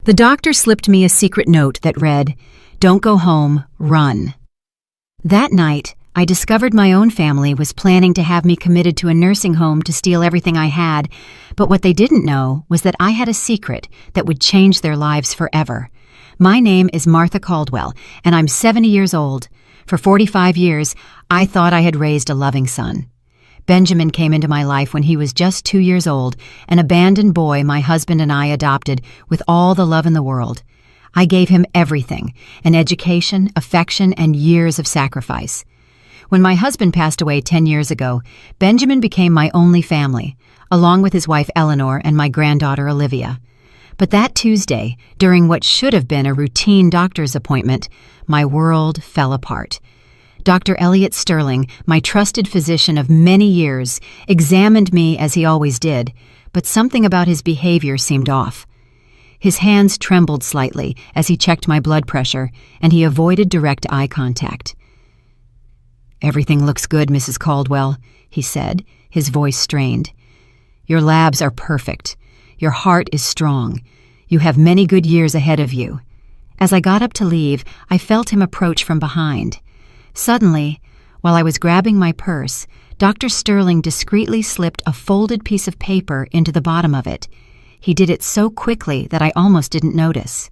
The doctor slipped me a secret note that read, "Don't go home, run." That night, I discovered my own family was planning to have me committed to a nursing home to steal everything I had, but what they didn't know was that I had a secret that would change their lives forever. My name is Martha Caldwell, and I'm 70 years old. For 45 years, I thought I had raised a loving son. Benjamin came into my life when he was just 2 years old, an abandoned boy my husband and I adopted with all the love in the world. I gave him everything, an education, affection, and years of sacrifice. When my husband passed away 10 years ago, Benjamin became my only family, along with his wife Eleanor and my granddaughter Olivia. But that Tuesday, during what should have been a routine doctor's appointment, my world fell apart. Dr. Elliot Sterling, my trusted physician of many years, examined me as he always did, but something about his behavior seemed off. His hands trembled slightly as he checked my blood pressure, and he avoided direct eye contact. "Everything looks good, Mrs. Caldwell," he said, his voice strained. "Your labs are perfect. Your heart is strong. You have many good years ahead of you." As I got up to leave, I felt him approach from behind. Suddenly, while I was grabbing my purse, Dr. Sterling discreetly slipped a folded piece of paper into the bottom of it. He did it so quickly that I almost didn't notice.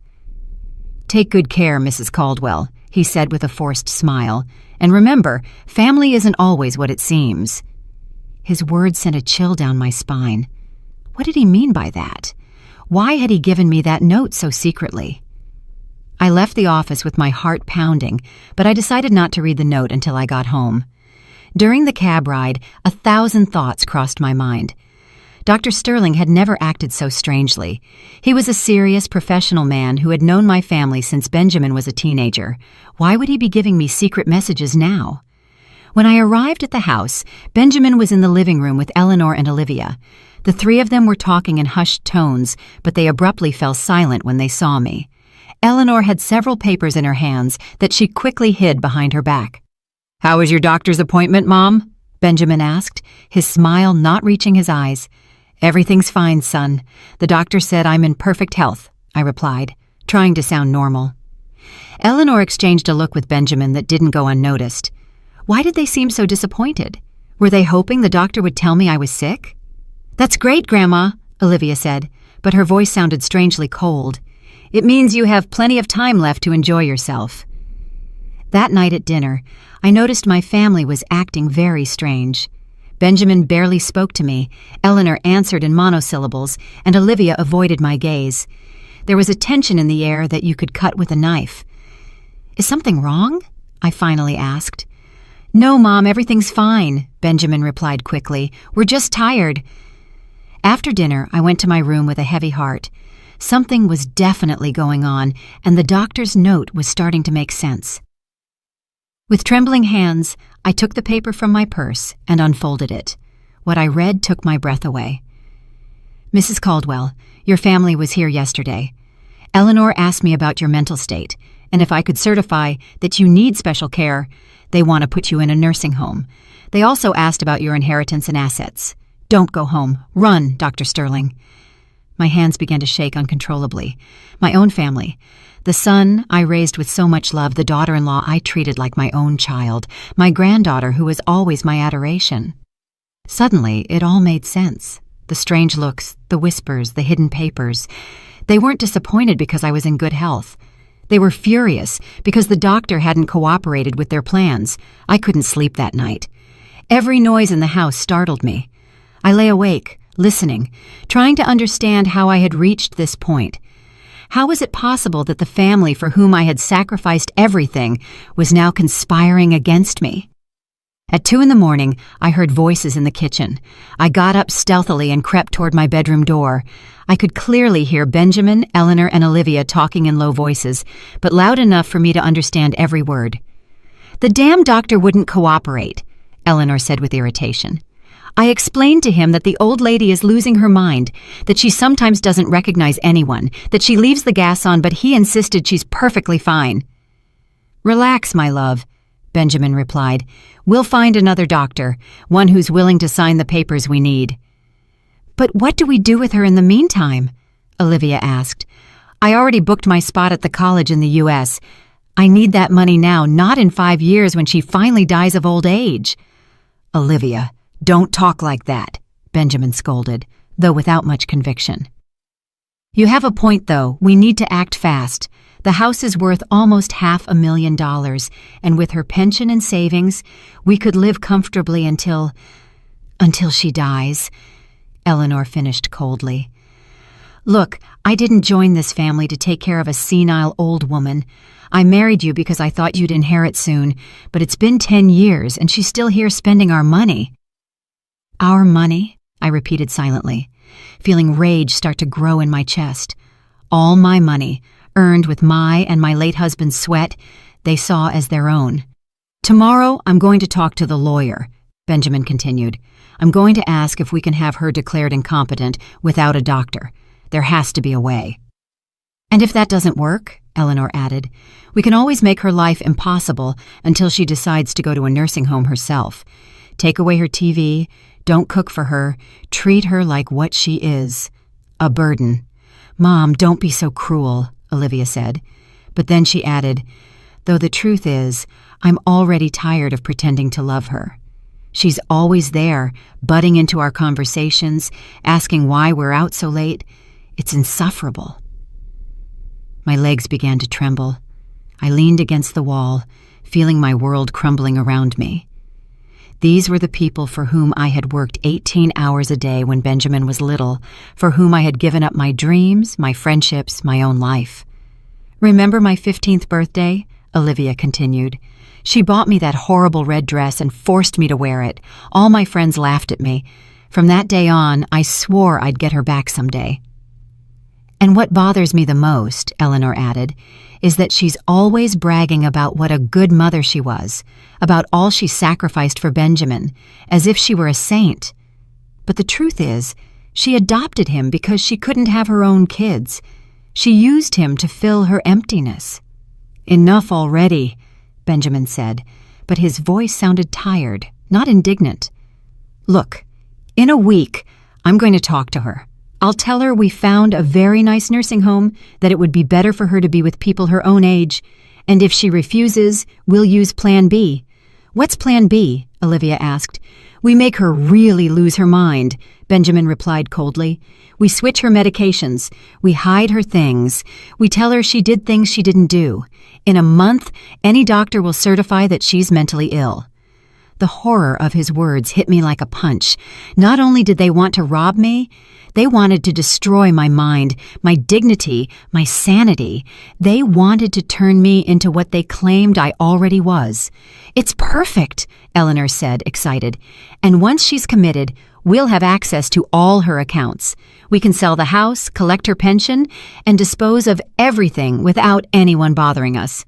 "Take good care, Mrs. Caldwell," he said with a forced smile. "And remember, family isn't always what it seems." His words sent a chill down my spine. What did he mean by that? Why had he given me that note so secretly? I left the office with my heart pounding, but I decided not to read the note until I got home. During the cab ride, 1,000 thoughts crossed my mind. Dr. Sterling had never acted so strangely. He was a serious, professional man who had known my family since Benjamin was a teenager. Why would he be giving me secret messages now? When I arrived at the house, Benjamin was in the living room with Eleanor and Olivia. The three of them were talking in hushed tones, but they abruptly fell silent when they saw me. Eleanor had several papers in her hands that she quickly hid behind her back. "How was your doctor's appointment, Mom?" Benjamin asked, his smile not reaching his eyes. "Everything's fine, son. The doctor said I'm in perfect health," I replied, trying to sound normal. Eleanor exchanged a look with Benjamin that didn't go unnoticed. Why did they seem so disappointed? Were they hoping the doctor would tell me I was sick? "That's great, Grandma," Olivia said, but her voice sounded strangely cold. "It means you have plenty of time left to enjoy yourself." That night at dinner, I noticed my family was acting very strange. Benjamin barely spoke to me, Eleanor answered in monosyllables, and Olivia avoided my gaze. There was a tension in the air that you could cut with a knife. "Is something wrong?" I finally asked. "No, Mom, everything's fine," Benjamin replied quickly. "We're just tired." After dinner, I went to my room with a heavy heart. Something was definitely going on, and the doctor's note was starting to make sense. With trembling hands, I took the paper from my purse and unfolded it. What I read took my breath away. "Mrs. Caldwell, your family was here yesterday. Eleanor asked me about your mental state, and if I could certify that you need special care, they want to put you in a nursing home. They also asked about your inheritance and assets. Don't go home. Run, Dr. Sterling." My hands began to shake uncontrollably. My own family. The son I raised with so much love, the daughter-in-law I treated like my own child, my granddaughter who was always my adoration. Suddenly, it all made sense. The strange looks, the whispers, the hidden papers. They weren't disappointed because I was in good health. They were furious because the doctor hadn't cooperated with their plans. I couldn't sleep that night. Every noise in the house startled me. I lay awake, listening, trying to understand how I had reached this point. How was it possible that the family for whom I had sacrificed everything was now conspiring against me? At 2 a.m, I heard voices in the kitchen. I got up stealthily and crept toward my bedroom door. I could clearly hear Benjamin, Eleanor, and Olivia talking in low voices, but loud enough for me to understand every word. "The damn doctor wouldn't cooperate," Eleanor said with irritation. "I explained to him that the old lady is losing her mind, that she sometimes doesn't recognize anyone, that she leaves the gas on, but he insisted she's perfectly fine." "Relax, my love," Benjamin replied. "We'll find another doctor, one who's willing to sign the papers we need." "But what do we do with her in the meantime?" Olivia asked. I already booked my spot at the college in the U.S. I need that money now, not in 5 years when she finally dies of old age." "Olivia, don't talk like that," Benjamin scolded, though without much conviction. "You have a point, though. We need to act fast. The house is worth almost $500,000, and with her pension and savings, we could live comfortably until she dies," Eleanor finished coldly. "Look, I didn't join this family to take care of a senile old woman. I married you because I thought you'd inherit soon, but it's been 10 years and she's still here spending our money." "Our money?" I repeated silently, feeling rage start to grow in my chest. All my money, earned with my and my late husband's sweat, they saw as their own. "Tomorrow I'm going to talk to the lawyer," Benjamin continued. "I'm going to ask if we can have her declared incompetent without a doctor. There has to be a way." "And if that doesn't work," Eleanor added, "we can always make her life impossible until she decides to go to a nursing home herself. Take away her TV, don't cook for her, treat her like what she is, a burden." "Mom, don't be so cruel," Olivia said. But then she added, "Though the truth is, I'm already tired of pretending to love her. She's always there, butting into our conversations, asking why we're out so late. It's insufferable." My legs began to tremble. I leaned against the wall, feeling my world crumbling around me. These were the people for whom I had worked 18 hours a day when Benjamin was little, for whom I had given up my dreams, my friendships, my own life. "Remember my 15th birthday?" Olivia continued. "She bought me that horrible red dress and forced me to wear it. All my friends laughed at me. From that day on, I swore I'd get her back someday." "And what bothers me the most," Eleanor added, "is that she's always bragging about what a good mother she was, about all she sacrificed for Benjamin, as if she were a saint. But the truth is, she adopted him because she couldn't have her own kids. She used him to fill her emptiness." "Enough already," Benjamin said, but his voice sounded tired, not indignant. "Look, in a week, I'm going to talk to her. I'll tell her we found a very nice nursing home, that it would be better for her to be with people her own age, and if she refuses, we'll use Plan B." "What's Plan B?" Olivia asked. "We make her really lose her mind," Benjamin replied coldly. "We switch her medications. We hide her things. We tell her she did things she didn't do. In a month, any doctor will certify that she's mentally ill." The horror of his words hit me like a punch. Not only did they want to rob me, they wanted to destroy my mind, my dignity, my sanity. They wanted to turn me into what they claimed I already was. "It's perfect," Eleanor said, excited. "And once she's committed, we'll have access to all her accounts. We can sell the house, collect her pension, and dispose of everything without anyone bothering us."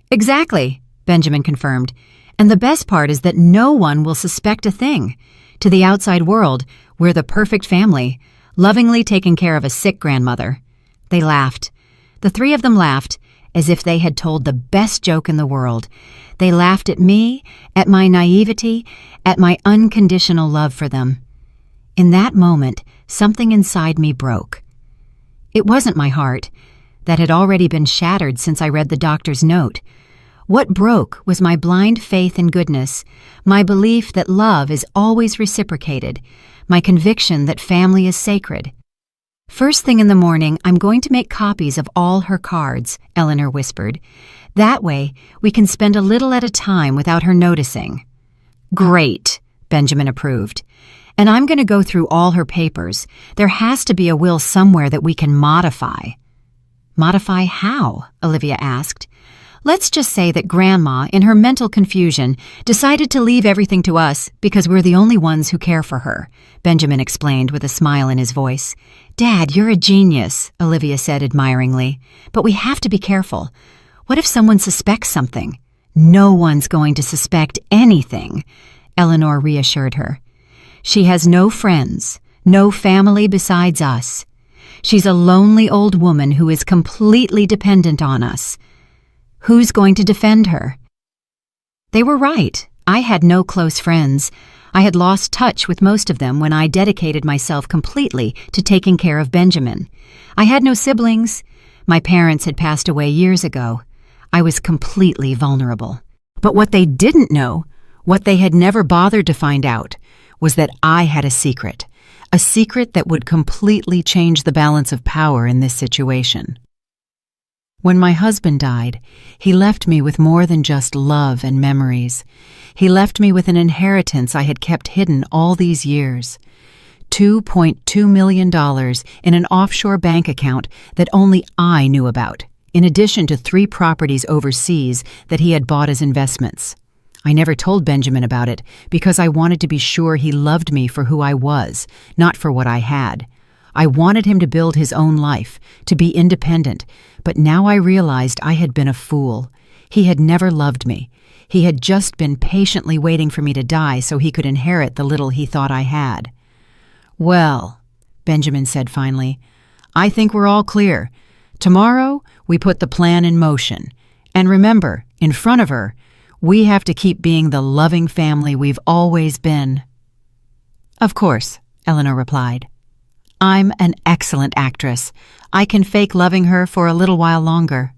"Exactly," Benjamin confirmed. "And the best part is that no one will suspect a thing. To the outside world, we're the perfect family, lovingly taking care of a sick grandmother." They laughed. The three of them laughed, as if they had told the best joke in the world. They laughed at me, at my naivety, at my unconditional love for them. In that moment, something inside me broke. It wasn't my heart. That had already been shattered since I read the doctor's note. What broke was my blind faith in goodness, my belief that love is always reciprocated, my conviction that family is sacred. "First thing in the morning, I'm going to make copies of all her cards," Eleanor whispered. "That way, we can spend a little at a time without her noticing." "Great," Benjamin approved. "And I'm going to go through all her papers. There has to be a will somewhere that we can modify." "Modify how?" Olivia asked. "Let's just say that Grandma, in her mental confusion, decided to leave everything to us because we're the only ones who care for her," Benjamin explained with a smile in his voice. "Dad, you're a genius," Olivia said admiringly. "But we have to be careful. What if someone suspects something?" "No one's going to suspect anything," Eleanor reassured her. "She has no friends, no family besides us. She's a lonely old woman who is completely dependent on us. Who's going to defend her?" They were right. I had no close friends. I had lost touch with most of them when I dedicated myself completely to taking care of Benjamin. I had no siblings. My parents had passed away years ago. I was completely vulnerable. But what they didn't know, what they had never bothered to find out, was that I had a secret that would completely change the balance of power in this situation. When my husband died, he left me with more than just love and memories. He left me with an inheritance I had kept hidden all these years. $2.2 million in an offshore bank account that only I knew about, in addition to 3 properties overseas that he had bought as investments. I never told Benjamin about it because I wanted to be sure he loved me for who I was, not for what I had. I wanted him to build his own life, to be independent, but now I realized I had been a fool. He had never loved me. He had just been patiently waiting for me to die so he could inherit the little he thought I had. "Well," Benjamin said finally, "I think we're all clear. Tomorrow, we put the plan in motion. And remember, in front of her, we have to keep being the loving family we've always been." "Of course," Eleanor replied. "I'm an excellent actress. I can fake loving her for a little while longer."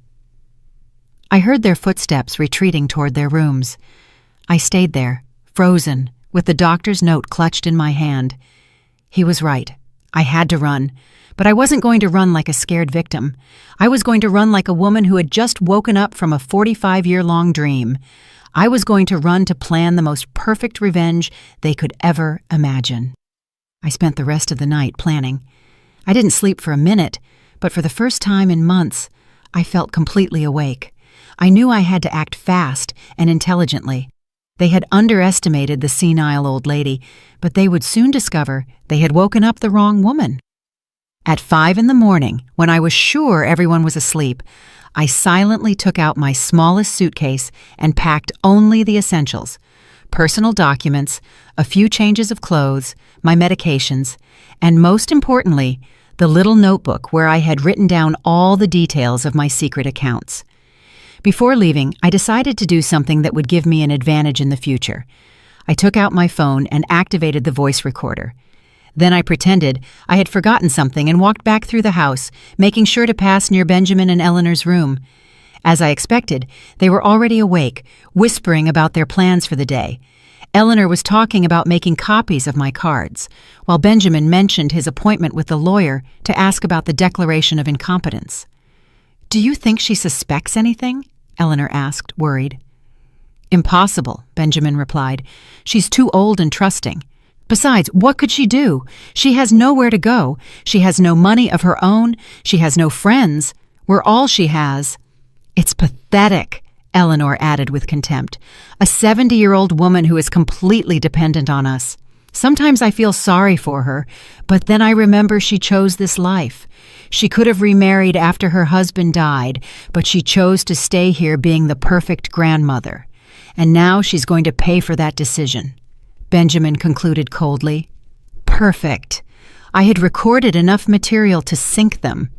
I heard their footsteps retreating toward their rooms. I stayed there, frozen, with the doctor's note clutched in my hand. He was right. I had to run. But I wasn't going to run like a scared victim. I was going to run like a woman who had just woken up from a 45-year-long dream. I was going to run to plan the most perfect revenge they could ever imagine. I spent the rest of the night planning. I didn't sleep for a minute, but for the first time in months, I felt completely awake. I knew I had to act fast and intelligently. They had underestimated the senile old lady, but they would soon discover they had woken up the wrong woman. At 5 a.m, when I was sure everyone was asleep, I silently took out my smallest suitcase and packed only the essentials: personal documents, a few changes of clothes, my medications, and most importantly, the little notebook where I had written down all the details of my secret accounts. Before leaving, I decided to do something that would give me an advantage in the future. I took out my phone and activated the voice recorder. Then I pretended I had forgotten something and walked back through the house, making sure to pass near Benjamin and Eleanor's room. As I expected, they were already awake, whispering about their plans for the day. Eleanor was talking about making copies of my cards, while Benjamin mentioned his appointment with the lawyer to ask about the declaration of incompetence. "Do you think she suspects anything?" Eleanor asked, worried. "Impossible," Benjamin replied. "She's too old and trusting. Besides, what could she do? She has nowhere to go. She has no money of her own. She has no friends. We're all she has." "It's pathetic," Eleanor added with contempt. "A 70-year-old woman who is completely dependent on us. Sometimes I feel sorry for her, but then I remember she chose this life. She could have remarried after her husband died, but she chose to stay here being the perfect grandmother. And now she's going to pay for that decision," Benjamin concluded coldly. Perfect. I had recorded enough material to sink them.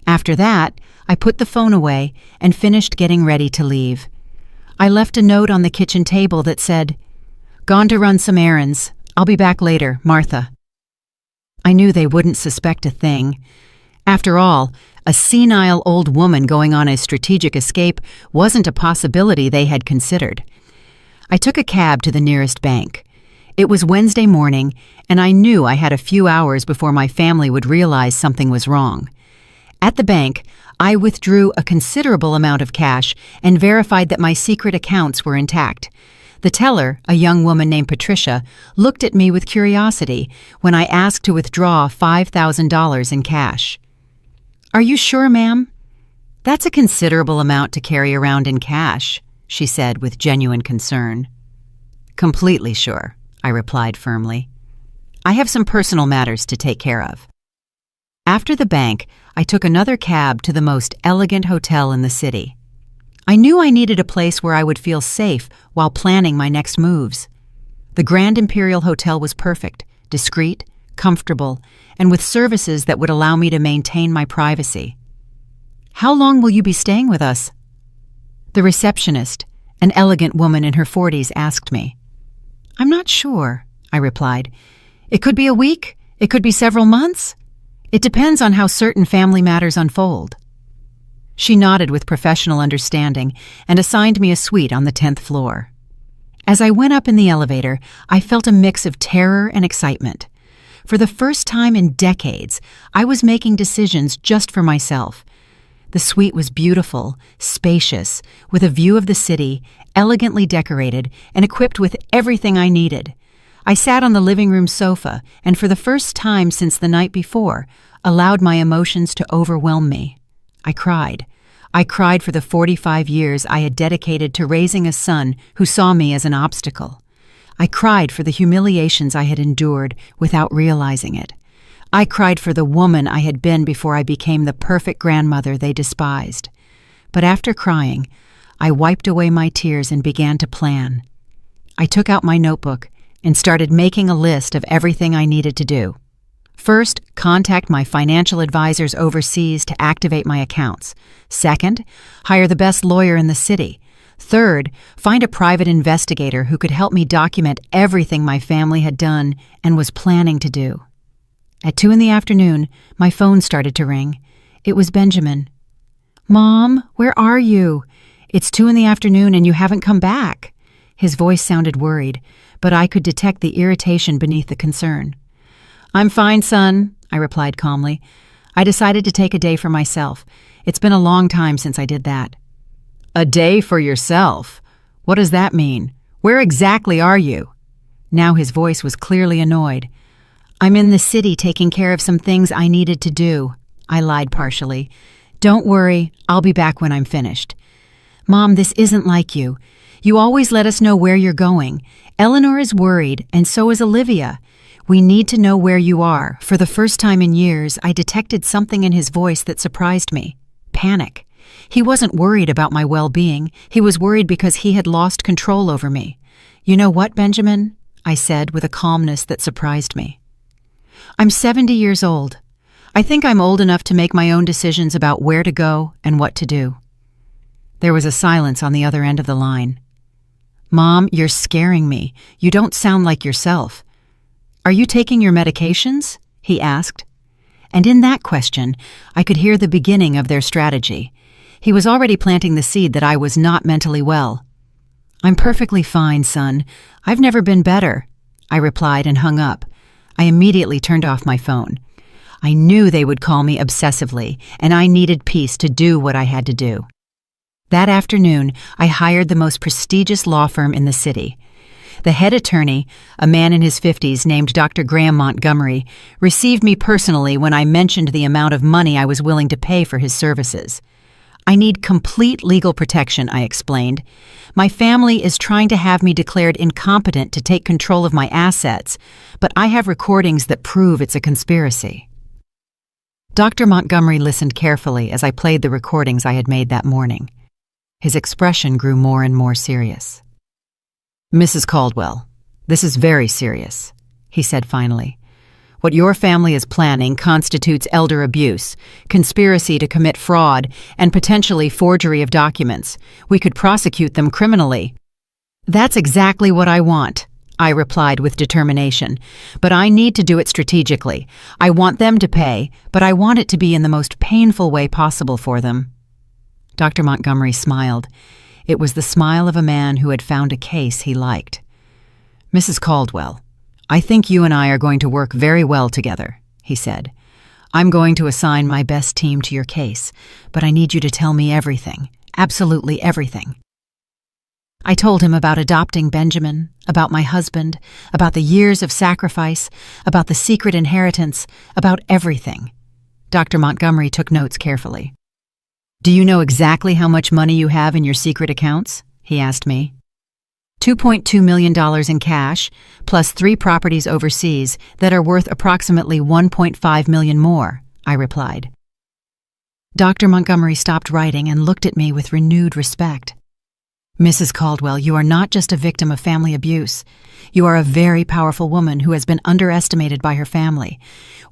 After that, I put the phone away and finished getting ready to leave. I left a note on the kitchen table that said, "Gone to run some errands. I'll be back later, Martha." I knew they wouldn't suspect a thing. After all, a senile old woman going on a strategic escape wasn't a possibility they had considered. I took a cab to the nearest bank. It was Wednesday morning, and I knew I had a few hours before my family would realize something was wrong. At the bank, I withdrew a considerable amount of cash and verified that my secret accounts were intact. The teller, a young woman named Patricia, looked at me with curiosity when I asked to withdraw $5,000 in cash. "Are you sure, ma'am?" "That's a considerable amount to carry around in cash," she said with genuine concern. "Completely sure," I replied firmly. "I have some personal matters to take care of." After the bank, I took another cab to the most elegant hotel in the city. I knew I needed a place where I would feel safe while planning my next moves. The Grand Imperial Hotel was perfect, discreet, comfortable, and with services that would allow me to maintain my privacy. "How long will you be staying with us?" The receptionist, an elegant woman in her 40s, asked me. "I'm not sure," I replied. "It could be a week. It could be several months. It depends on how certain family matters unfold." She nodded with professional understanding and assigned me a suite on the 10th floor. As I went up in the elevator, I felt a mix of terror and excitement. For the first time in decades, I was making decisions just for myself. The suite was beautiful, spacious, with a view of the city, elegantly decorated, and equipped with everything I needed. I sat on the living room sofa and for the first time since the night before, allowed my emotions to overwhelm me. I cried. I cried for the 45 years I had dedicated to raising a son who saw me as an obstacle. I cried for the humiliations I had endured without realizing it. I cried for the woman I had been before I became the perfect grandmother they despised. But after crying, I wiped away my tears and began to plan. I took out my notebook and started making a list of everything I needed to do. First, contact my financial advisors overseas to activate my accounts. Second, hire the best lawyer in the city. Third, find a private investigator who could help me document everything my family had done and was planning to do. At 2 p.m, my phone started to ring. It was Benjamin. "Mom, where are you? It's 2 p.m. and you haven't come back." His voice sounded worried, but I could detect the irritation beneath the concern. "I'm fine, son," I replied calmly. "I decided to take a day for myself. It's been a long time since I did that." "A day for yourself? What does that mean? Where exactly are you?" Now his voice was clearly annoyed. "I'm in the city taking care of some things I needed to do," I lied partially. "Don't worry, I'll be back when I'm finished." "Mom, this isn't like you. You always let us know where you're going. Eleanor is worried, and so is Olivia. We need to know where you are." For the first time in years, I detected something in his voice that surprised me. Panic. He wasn't worried about my well-being. He was worried because he had lost control over me. "You know what, Benjamin?" I said with a calmness that surprised me. "I'm 70 years old. I think I'm old enough to make my own decisions about where to go and what to do." There was a silence on the other end of the line. "Mom, you're scaring me. You don't sound like yourself." "Are you taking your medications?" he asked. And in that question, I could hear the beginning of their strategy. He was already planting the seed that I was not mentally well. "I'm perfectly fine, son. I've never been better," I replied and hung up. I immediately turned off my phone. I knew they would call me obsessively, and I needed peace to do what I had to do. That afternoon, I hired the most prestigious law firm in the city. The head attorney, a man in his 50s named Dr. Graham Montgomery, received me personally when I mentioned the amount of money I was willing to pay for his services. "I need complete legal protection," I explained. "My family is trying to have me declared incompetent to take control of my assets, but I have recordings that prove it's a conspiracy." Dr. Montgomery listened carefully as I played the recordings I had made that morning. His expression grew more and more serious. "Mrs. Caldwell, this is very serious," he said finally. "What your family is planning constitutes elder abuse, conspiracy to commit fraud, and potentially forgery of documents. We could prosecute them criminally." "That's exactly what I want," I replied with determination. "But I need to do it strategically. I want them to pay, but I want it to be in the most painful way possible for them." Dr. Montgomery smiled. It was the smile of a man who had found a case he liked. "Mrs. Caldwell, I think you and I are going to work very well together," he said. "I'm going to assign my best team to your case, but I need you to tell me everything, absolutely everything." I told him about adopting Benjamin, about my husband, about the years of sacrifice, about the secret inheritance, about everything. Dr. Montgomery took notes carefully. "Do you know exactly how much money you have in your secret accounts?" he asked me. $2.2 million in cash, plus 3 properties overseas that are worth approximately $1.5 million more, I replied. Dr. Montgomery stopped writing and looked at me with renewed respect. "Mrs. Caldwell, you are not just a victim of family abuse. You are a very powerful woman who has been underestimated by her family.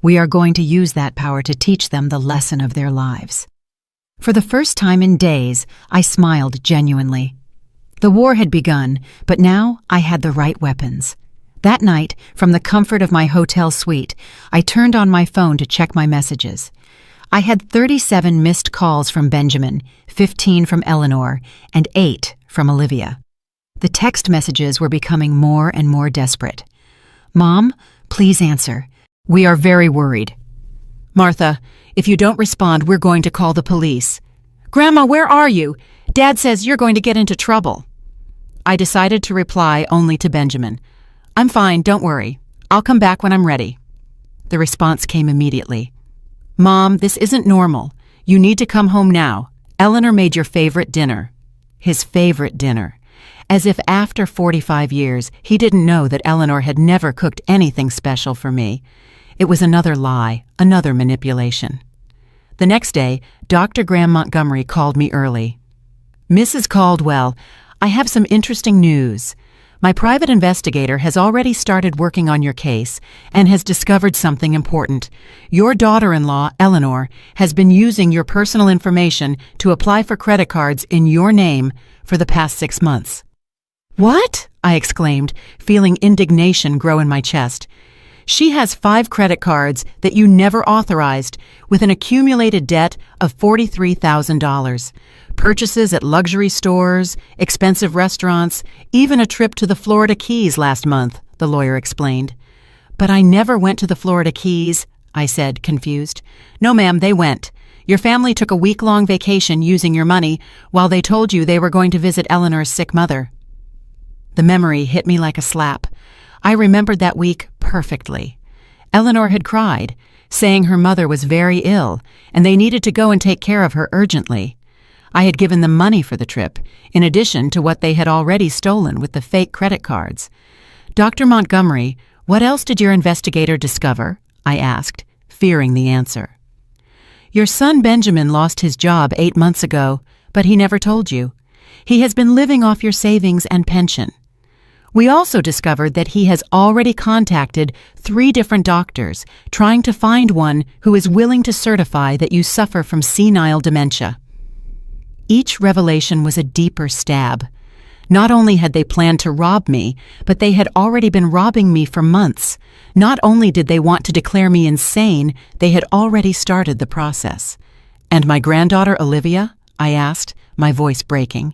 We are going to use that power to teach them the lesson of their lives." For the first time in days, I smiled genuinely. The war had begun, but now I had the right weapons. That night, from the comfort of my hotel suite, I turned on my phone to check my messages. I had 37 missed calls from Benjamin, 15 from Eleanor, and 8 from Olivia. The text messages were becoming more and more desperate. "Mom, please answer. We are very worried." "Martha, if you don't respond, we're going to call the police." "Grandma, where are you? Dad says you're going to get into trouble." I decided to reply only to Benjamin. "I'm fine, don't worry. I'll come back when I'm ready." The response came immediately. "Mom, this isn't normal. You need to come home now. Eleanor made your favorite dinner." His favorite dinner. As if after 45 years, he didn't know that Eleanor had never cooked anything special for me. It was another lie, another manipulation. The next day, Dr. Graham Montgomery called me early. "Mrs. Caldwell, I have some interesting news. My private investigator has already started working on your case and has discovered something important. Your daughter-in-law, Eleanor, has been using your personal information to apply for credit cards in your name for the past 6 months." "What?" I exclaimed, feeling indignation grow in my chest. "She has 5 credit cards that you never authorized, with an accumulated debt of $43,000. Purchases at luxury stores, expensive restaurants, even a trip to the Florida Keys last month," the lawyer explained. "But I never went to the Florida Keys," I said, confused. "No, ma'am, they went. Your family took a week-long vacation using your money while they told you they were going to visit Eleanor's sick mother." The memory hit me like a slap. I remembered that week perfectly. Eleanor had cried, saying her mother was very ill and they needed to go and take care of her urgently. I had given them money for the trip, in addition to what they had already stolen with the fake credit cards. "Dr. Montgomery, what else did your investigator discover?" I asked, fearing the answer. "Your son Benjamin lost his job 8 months ago, but he never told you. He has been living off your savings and pension. We also discovered that he has already contacted 3 different doctors, trying to find one who is willing to certify that you suffer from senile dementia." Each revelation was a deeper stab. Not only had they planned to rob me, but they had already been robbing me for months. Not only did they want to declare me insane, they had already started the process. "And my granddaughter, Olivia?" I asked, my voice breaking.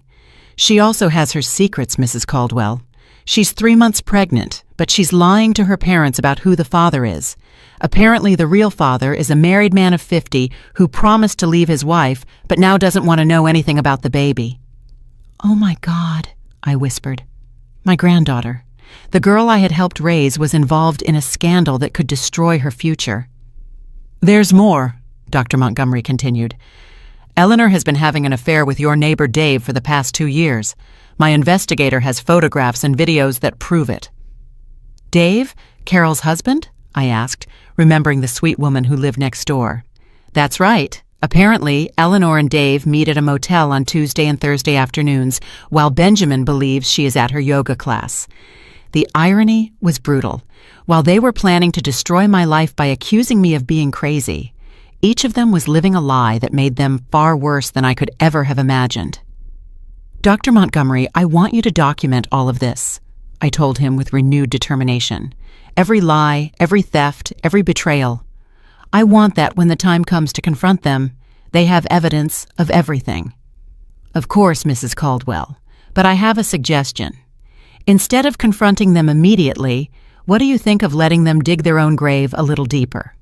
"She also has her secrets, Mrs. Caldwell. She's 3 months pregnant, but she's lying to her parents about who the father is. Apparently the real father is a married man of 50 who promised to leave his wife, but now doesn't want to know anything about the baby." "Oh my God," I whispered. My granddaughter, the girl I had helped raise, was involved in a scandal that could destroy her future. "There's more," Dr. Montgomery continued. "Eleanor has been having an affair with your neighbor Dave for the past 2 years. My investigator has photographs and videos that prove it." "Dave? Carol's husband?" I asked, remembering the sweet woman who lived next door. "That's right. Apparently, Eleanor and Dave meet at a motel on Tuesday and Thursday afternoons, while Benjamin believes she is at her yoga class." The irony was brutal. While they were planning to destroy my life by accusing me of being crazy, each of them was living a lie that made them far worse than I could ever have imagined. "Dr. Montgomery, I want you to document all of this," I told him with renewed determination. "Every lie, every theft, every betrayal. I want that when the time comes to confront them, they have evidence of everything." "Of course, Mrs. Caldwell, but I have a suggestion. Instead of confronting them immediately, what do you think of letting them dig their own grave a little deeper?"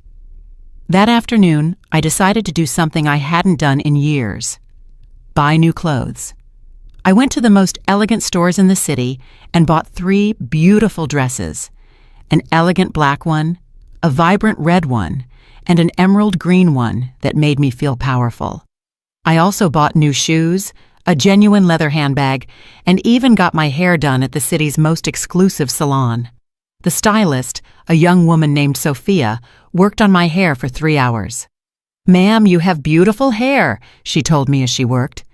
That afternoon, I decided to do something I hadn't done in years: buy new clothes. I went to the most elegant stores in the city and bought 3 beautiful dresses: an elegant black one, a vibrant red one, and an emerald green one that made me feel powerful. I also bought new shoes, a genuine leather handbag, and even got my hair done at the city's most exclusive salon. The stylist, a young woman named Sophia, worked on my hair for 3 hours. "Ma'am, you have beautiful hair," she told me as she worked.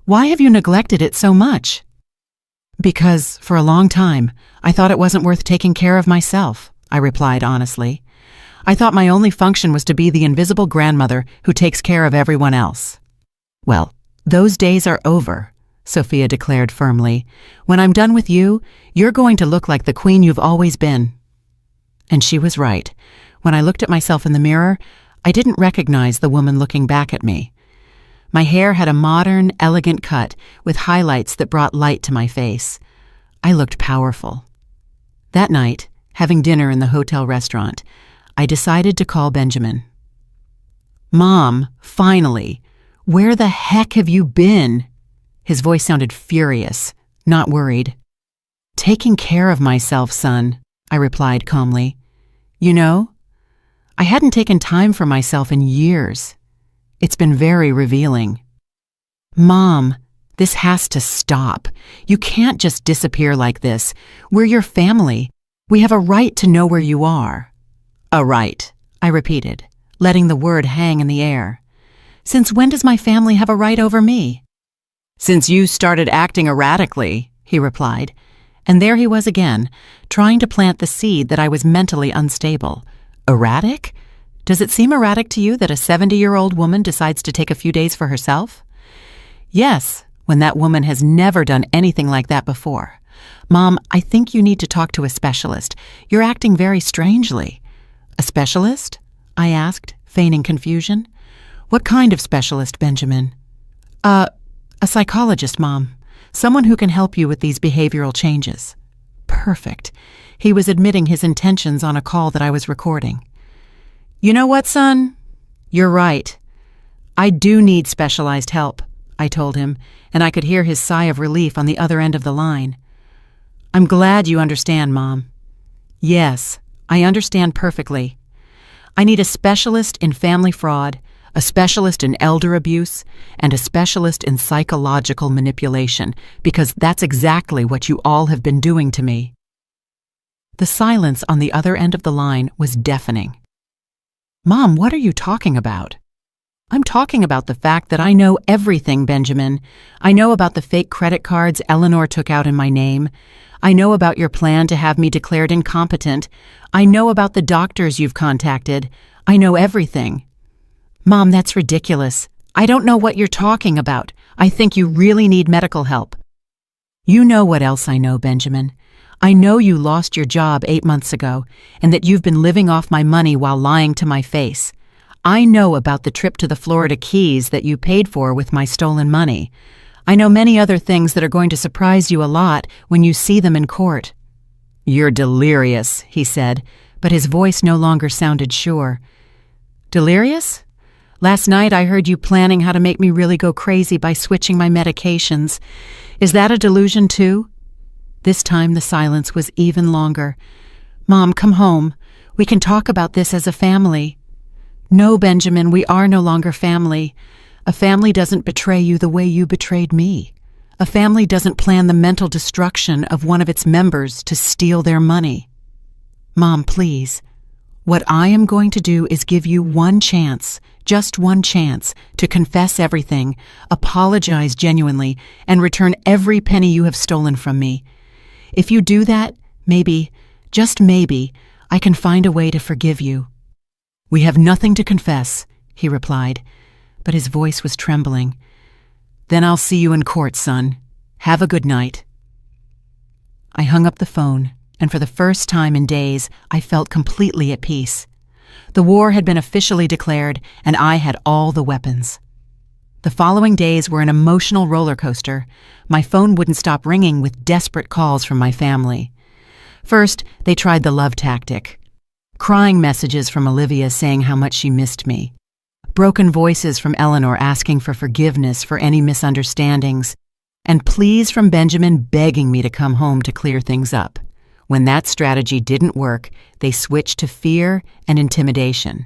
"Why have you neglected it so much?" "Because, for a long time, I thought it wasn't worth taking care of myself," I replied honestly. "I thought my only function was to be the invisible grandmother who takes care of everyone else." "Well, those days are over," Sophia declared firmly. "When I'm done with you, you're going to look like the queen you've always been." And she was right. When I looked at myself in the mirror, I didn't recognize the woman looking back at me. My hair had a modern, elegant cut with highlights that brought light to my face. I looked powerful. That night, having dinner in the hotel restaurant, I decided to call Benjamin. "Mom, finally! Where the heck have you been?" His voice sounded furious, not worried. "Taking care of myself, son," I replied calmly. "You know, I hadn't taken time for myself in years. It's been very revealing." "Mom, this has to stop. You can't just disappear like this. We're your family. We have a right to know where you are." "A right," I repeated, letting the word hang in the air. "Since when does my family have a right over me?" "Since you started acting erratically," he replied. And there he was again, trying to plant the seed that I was mentally unstable. Erratic? Does it seem erratic to you that a 70-year-old woman decides to take a few days for herself? Yes, when that woman has never done anything like that before. "Mom, I think you need to talk to a specialist. You're acting very strangely." "A specialist?" I asked, feigning confusion. "What kind of specialist, Benjamin?" A psychologist, Mom. Someone who can help you with these behavioral changes." Perfect. He was admitting his intentions on a call that I was recording. "You know what, son? You're right. I do need specialized help," I told him, and I could hear his sigh of relief on the other end of the line. "I'm glad you understand, Mom." "Yes, I understand perfectly. I need a specialist in family fraud, a specialist in elder abuse, and a specialist in psychological manipulation, because that's exactly what you all have been doing to me." The silence on the other end of the line was deafening. "Mom, what are you talking about?" "I'm talking about the fact that I know everything, Benjamin. I know about the fake credit cards Eleanor took out in my name. I know about your plan to have me declared incompetent. I know about the doctors you've contacted. I know everything." "Mom, that's ridiculous. I don't know what you're talking about. I think you really need medical help." "You know what else I know, Benjamin. I know you lost your job 8 months ago, and that you've been living off my money while lying to my face. I know about the trip to the Florida Keys that you paid for with my stolen money. I know many other things that are going to surprise you a lot when you see them in court." "You're delirious," he said, but his voice no longer sounded sure. "Delirious? Last night I heard you planning how to make me really go crazy by switching my medications. Is that a delusion too?" This time the silence was even longer. "Mom, come home. We can talk about this as a family." "No, Benjamin, we are no longer family. A family doesn't betray you the way you betrayed me. A family doesn't plan the mental destruction of one of its members to steal their money." "Mom, please. What I am going to do is give you one chance, just one chance, to confess everything, apologize genuinely, and return every penny you have stolen from me. If you do that, maybe, just maybe, I can find a way to forgive you." "We have nothing to confess," he replied, but his voice was trembling. "Then I'll see you in court, son. Have a good night." I hung up the phone, and for the first time in days, I felt completely at peace. The war had been officially declared, and I had all the weapons. The following days were an emotional roller coaster. My phone wouldn't stop ringing with desperate calls from my family. First, they tried the love tactic. Crying messages from Olivia saying how much she missed me. Broken voices from Eleanor asking for forgiveness for any misunderstandings. And pleas from Benjamin begging me to come home to clear things up. When that strategy didn't work, they switched to fear and intimidation.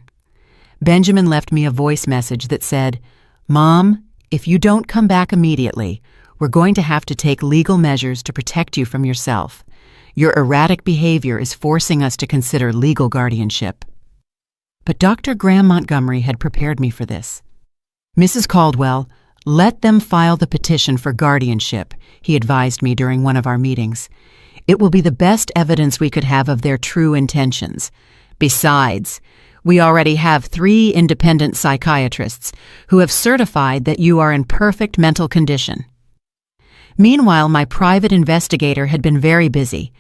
Benjamin left me a voice message that said, "Mom, if you don't come back immediately, we're going to have to take legal measures to protect you from yourself. Your erratic behavior is forcing us to consider legal guardianship." But Dr. Graham Montgomery had prepared me for this. "Mrs. Caldwell, let them file the petition for guardianship," he advised me during one of our meetings. "It will be the best evidence we could have of their true intentions. Besides, we already have 3 independent psychiatrists who have certified that you are in perfect mental condition." Meanwhile, my private investigator had been very busy.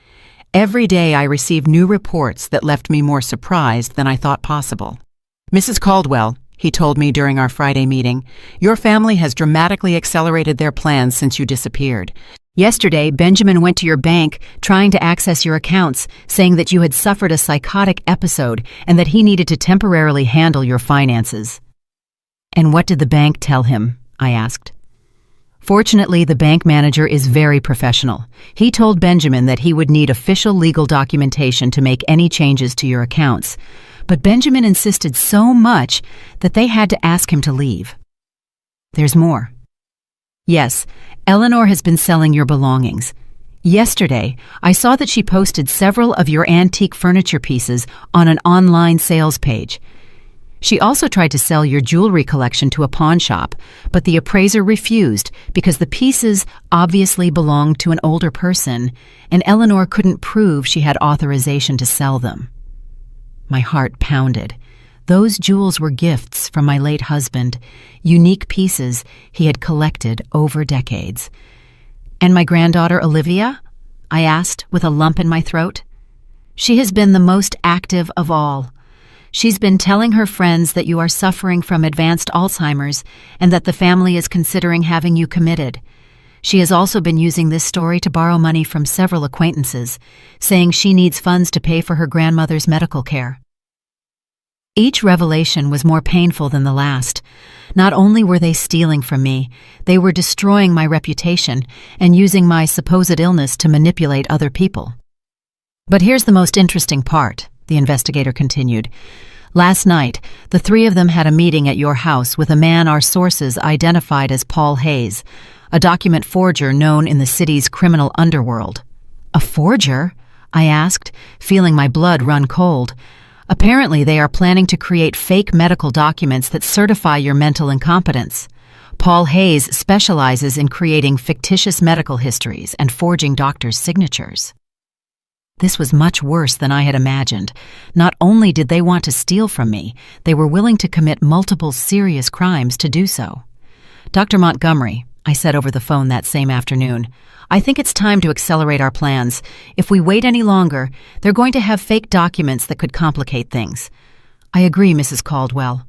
Every day I received new reports that left me more surprised than I thought possible. Mrs. Caldwell, he told me during our Friday meeting, your family has dramatically accelerated their plans since you disappeared. Yesterday, Benjamin went to your bank trying to access your accounts, saying that you had suffered a psychotic episode and that he needed to temporarily handle your finances. And what did the bank tell him? I asked. Fortunately, the bank manager is very professional. He told Benjamin that he would need official legal documentation to make any changes to your accounts. But Benjamin insisted so much that they had to ask him to leave. There's more. Yes, Eleanor has been selling your belongings. Yesterday, I saw that she posted several of your antique furniture pieces on an online sales page. She also tried to sell your jewelry collection to a pawn shop, but the appraiser refused because the pieces obviously belonged to an older person, and Eleanor couldn't prove she had authorization to sell them. My heart pounded. Those jewels were gifts from my late husband, unique pieces he had collected over decades. And my granddaughter Olivia? I asked with a lump in my throat. She has been the most active of all. She's been telling her friends that you are suffering from advanced Alzheimer's and that the family is considering having you committed. She has also been using this story to borrow money from several acquaintances, saying she needs funds to pay for her grandmother's medical care. Each revelation was more painful than the last. Not only were they stealing from me, they were destroying my reputation and using my supposed illness to manipulate other people. But here's the most interesting part, the investigator continued. Last night, the three of them had a meeting at your house with a man our sources identified as Paul Hayes, a document forger known in the city's criminal underworld. A forger? I asked, feeling my blood run cold. Apparently, they are planning to create fake medical documents that certify your mental incompetence. Paul Hayes specializes in creating fictitious medical histories and forging doctors' signatures. This was much worse than I had imagined. Not only did they want to steal from me, they were willing to commit multiple serious crimes to do so. Dr. Montgomery, I said over the phone that same afternoon, I think it's time to accelerate our plans. If we wait any longer, they're going to have fake documents that could complicate things. I agree, Mrs. Caldwell.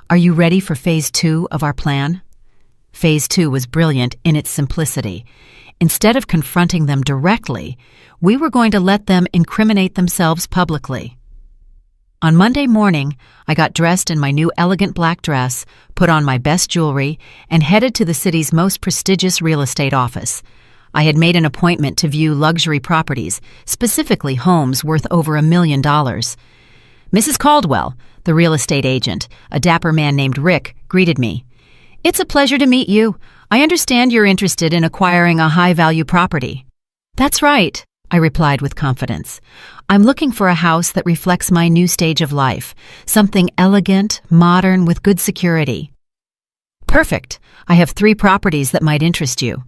Are you ready for Phase 2 of our plan? Phase 2 was brilliant in its simplicity. Instead of confronting them directly, we were going to let them incriminate themselves publicly. On Monday morning, I got dressed in my new elegant black dress, put on my best jewelry, and headed to the city's most prestigious real estate office. I had made an appointment to view luxury properties, specifically homes worth over $1 million. Mrs. Caldwell, the real estate agent, a dapper man named Rick, greeted me. It's a pleasure to meet you. I understand you're interested in acquiring a high-value property. That's right, I replied with confidence. I'm looking for a house that reflects my new stage of life, something elegant, modern, with good security. Perfect. I have 3 properties that might interest you.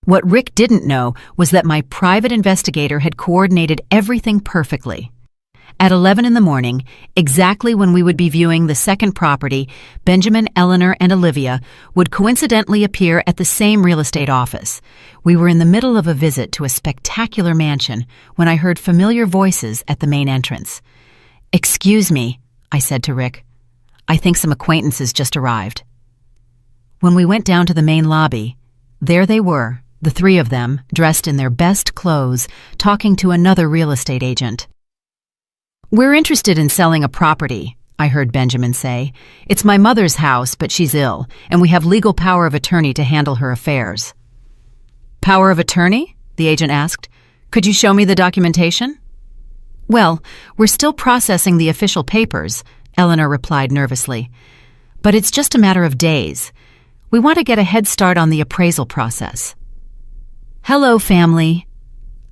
What Rick didn't know was that my private investigator had coordinated everything perfectly. At 11 in the morning, exactly when we would be viewing the second property, Benjamin, Eleanor, and Olivia would coincidentally appear at the same real estate office. We were in the middle of a visit to a spectacular mansion when I heard familiar voices at the main entrance. Excuse me, I said to Rick. I think some acquaintances just arrived. When we went down to the main lobby, there they were, the 3 of them, dressed in their best clothes, talking to another real estate agent. We're interested in selling a property, I heard Benjamin say. It's my mother's house, but she's ill, and we have legal power of attorney to handle her affairs. Power of attorney? The agent asked. Could you show me the documentation? Well, we're still processing the official papers, Eleanor replied nervously. But it's just a matter of days. We want to get a head start on the appraisal process. Hello, family,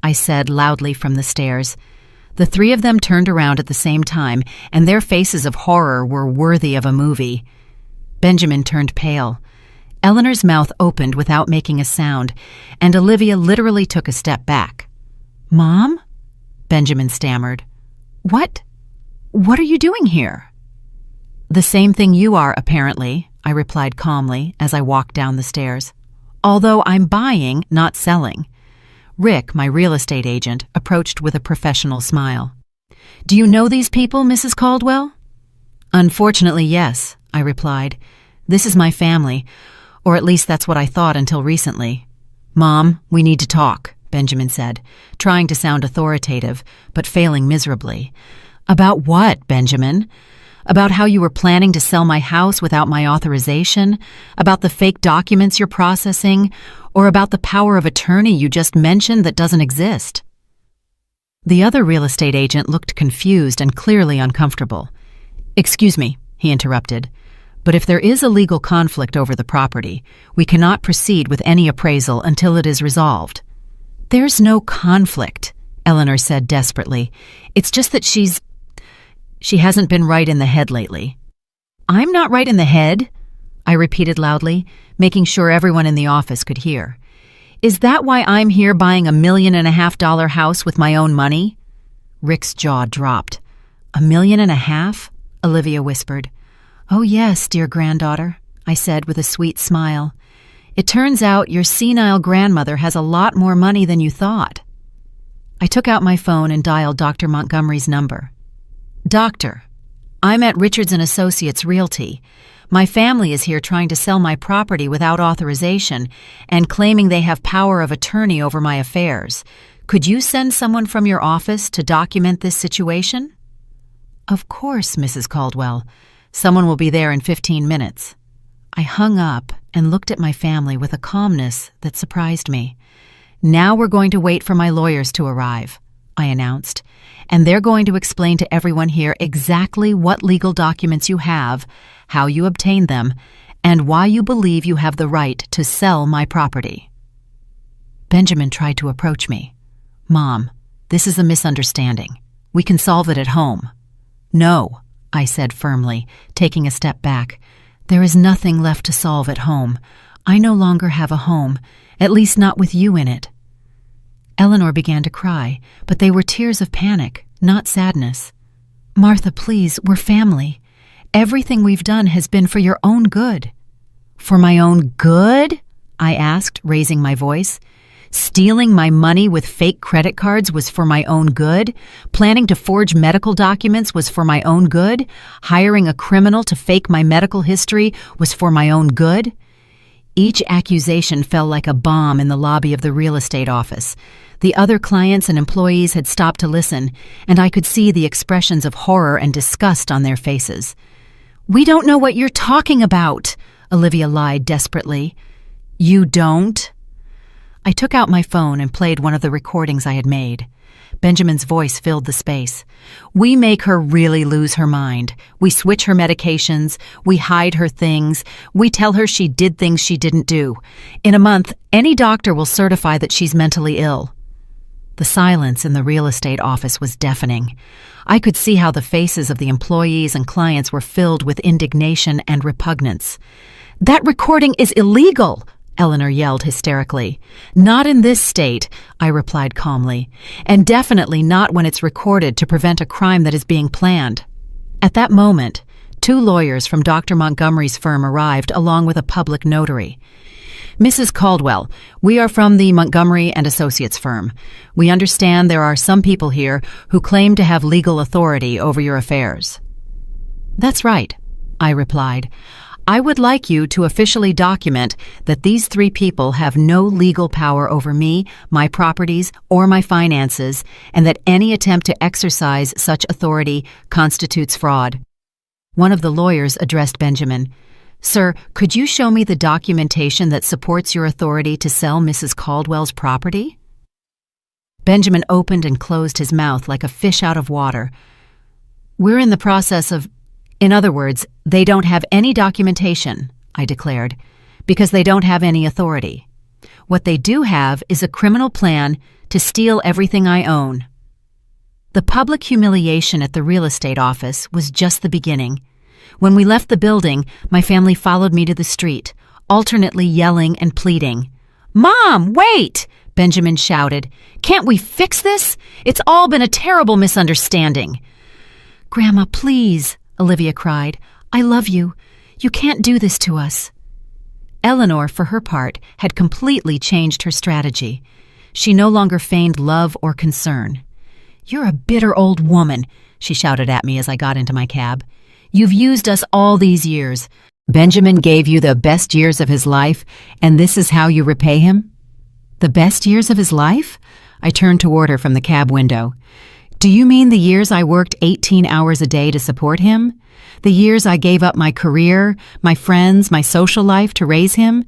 I said loudly from the stairs. The 3 of them turned around at the same time, and their faces of horror were worthy of a movie. Benjamin turned pale. Eleanor's mouth opened without making a sound, and Olivia literally took a step back. Mom? Benjamin stammered. What are you doing here? The same thing you are, apparently, I replied calmly as I walked down the stairs. Although I'm buying, not selling. Rick, my real estate agent, approached with a professional smile. Do you know these people, Mrs. Caldwell? Unfortunately, yes, I replied. This is my family, or at least that's what I thought until recently. Mom, we need to talk, Benjamin said, trying to sound authoritative, but failing miserably. About what, Benjamin? About how you were planning to sell my house without my authorization? About the fake documents you're processing? Or about the power of attorney you just mentioned that doesn't exist? The other real estate agent looked confused and clearly uncomfortable. Excuse me, he interrupted, but if there is a legal conflict over the property, we cannot proceed with any appraisal until it is resolved. There's no conflict, Eleanor said desperately. It's just that she hasn't been right in the head lately. I'm not right in the head, I repeated loudly, making sure everyone in the office could hear. Is that why I'm here buying $1.5 million house with my own money? Rick's jaw dropped. $1.5 million? Olivia whispered. Oh yes, dear granddaughter, I said with a sweet smile. It turns out your senile grandmother has a lot more money than you thought. I took out my phone and dialed Dr. Montgomery's number. Doctor, I'm at Richards & Associates Realty. My family is here trying to sell my property without authorization and claiming they have power of attorney over my affairs. Could you send someone from your office to document this situation? Of course, Mrs. Caldwell. Someone will be there in 15 minutes. I hung up and looked at my family with a calmness that surprised me. Now we're going to wait for my lawyers to arrive, I announced, and they're going to explain to everyone here exactly what legal documents you have, how you obtained them, and why you believe you have the right to sell my property. Benjamin tried to approach me. Mom, this is a misunderstanding. We can solve it at home. No, I said firmly, taking a step back. There is nothing left to solve at home. I no longer have a home, at least not with you in it. Eleanor began to cry, but they were tears of panic, not sadness. Martha, please, we're family. Everything we've done has been for your own good. For my own good? I asked, raising my voice. Stealing my money with fake credit cards was for my own good? Planning to forge medical documents was for my own good? Hiring a criminal to fake my medical history was for my own good? Each accusation fell like a bomb in the lobby of the real estate office. The other clients and employees had stopped to listen, and I could see the expressions of horror and disgust on their faces. We don't know what you're talking about, Olivia lied desperately. You don't? I took out my phone and played one of the recordings I had made. Benjamin's voice filled the space. We make her really lose her mind. We switch her medications. We hide her things. We tell her she did things she didn't do. In a month, any doctor will certify that she's mentally ill. The silence in the real estate office was deafening. I could see how the faces of the employees and clients were filled with indignation and repugnance. That recording is illegal, Eleanor yelled hysterically. Not in this state, I replied calmly, and definitely not when it's recorded to prevent a crime that is being planned. At that moment, 2 lawyers from Dr. Montgomery's firm arrived along with a public notary. Mrs. Caldwell, we are from the Montgomery & Associates firm. We understand there are some people here who claim to have legal authority over your affairs. That's right, I replied. I would like you to officially document that these 3 people have no legal power over me, my properties, or my finances, and that any attempt to exercise such authority constitutes fraud. One of the lawyers addressed Benjamin. Sir, could you show me the documentation that supports your authority to sell Mrs. Caldwell's property? Benjamin opened and closed his mouth like a fish out of water. We're in the process of... In other words, they don't have any documentation, I declared, because they don't have any authority. What they do have is a criminal plan to steal everything I own. The public humiliation at the real estate office was just the beginning. When we left the building, my family followed me to the street, alternately yelling and pleading. Mom, wait! Benjamin shouted. Can't we fix this? It's all been a terrible misunderstanding. Grandma, please, Olivia cried. I love you. You can't do this to us. Eleanor, for her part, had completely changed her strategy. She no longer feigned love or concern. You're a bitter old woman, she shouted at me as I got into my cab. You've used us all these years. Benjamin gave you the best years of his life, and this is how you repay him? The best years of his life? I turned toward her from the cab window. Do you mean the years I worked 18 hours a day to support him? The years I gave up my career, my friends, my social life to raise him?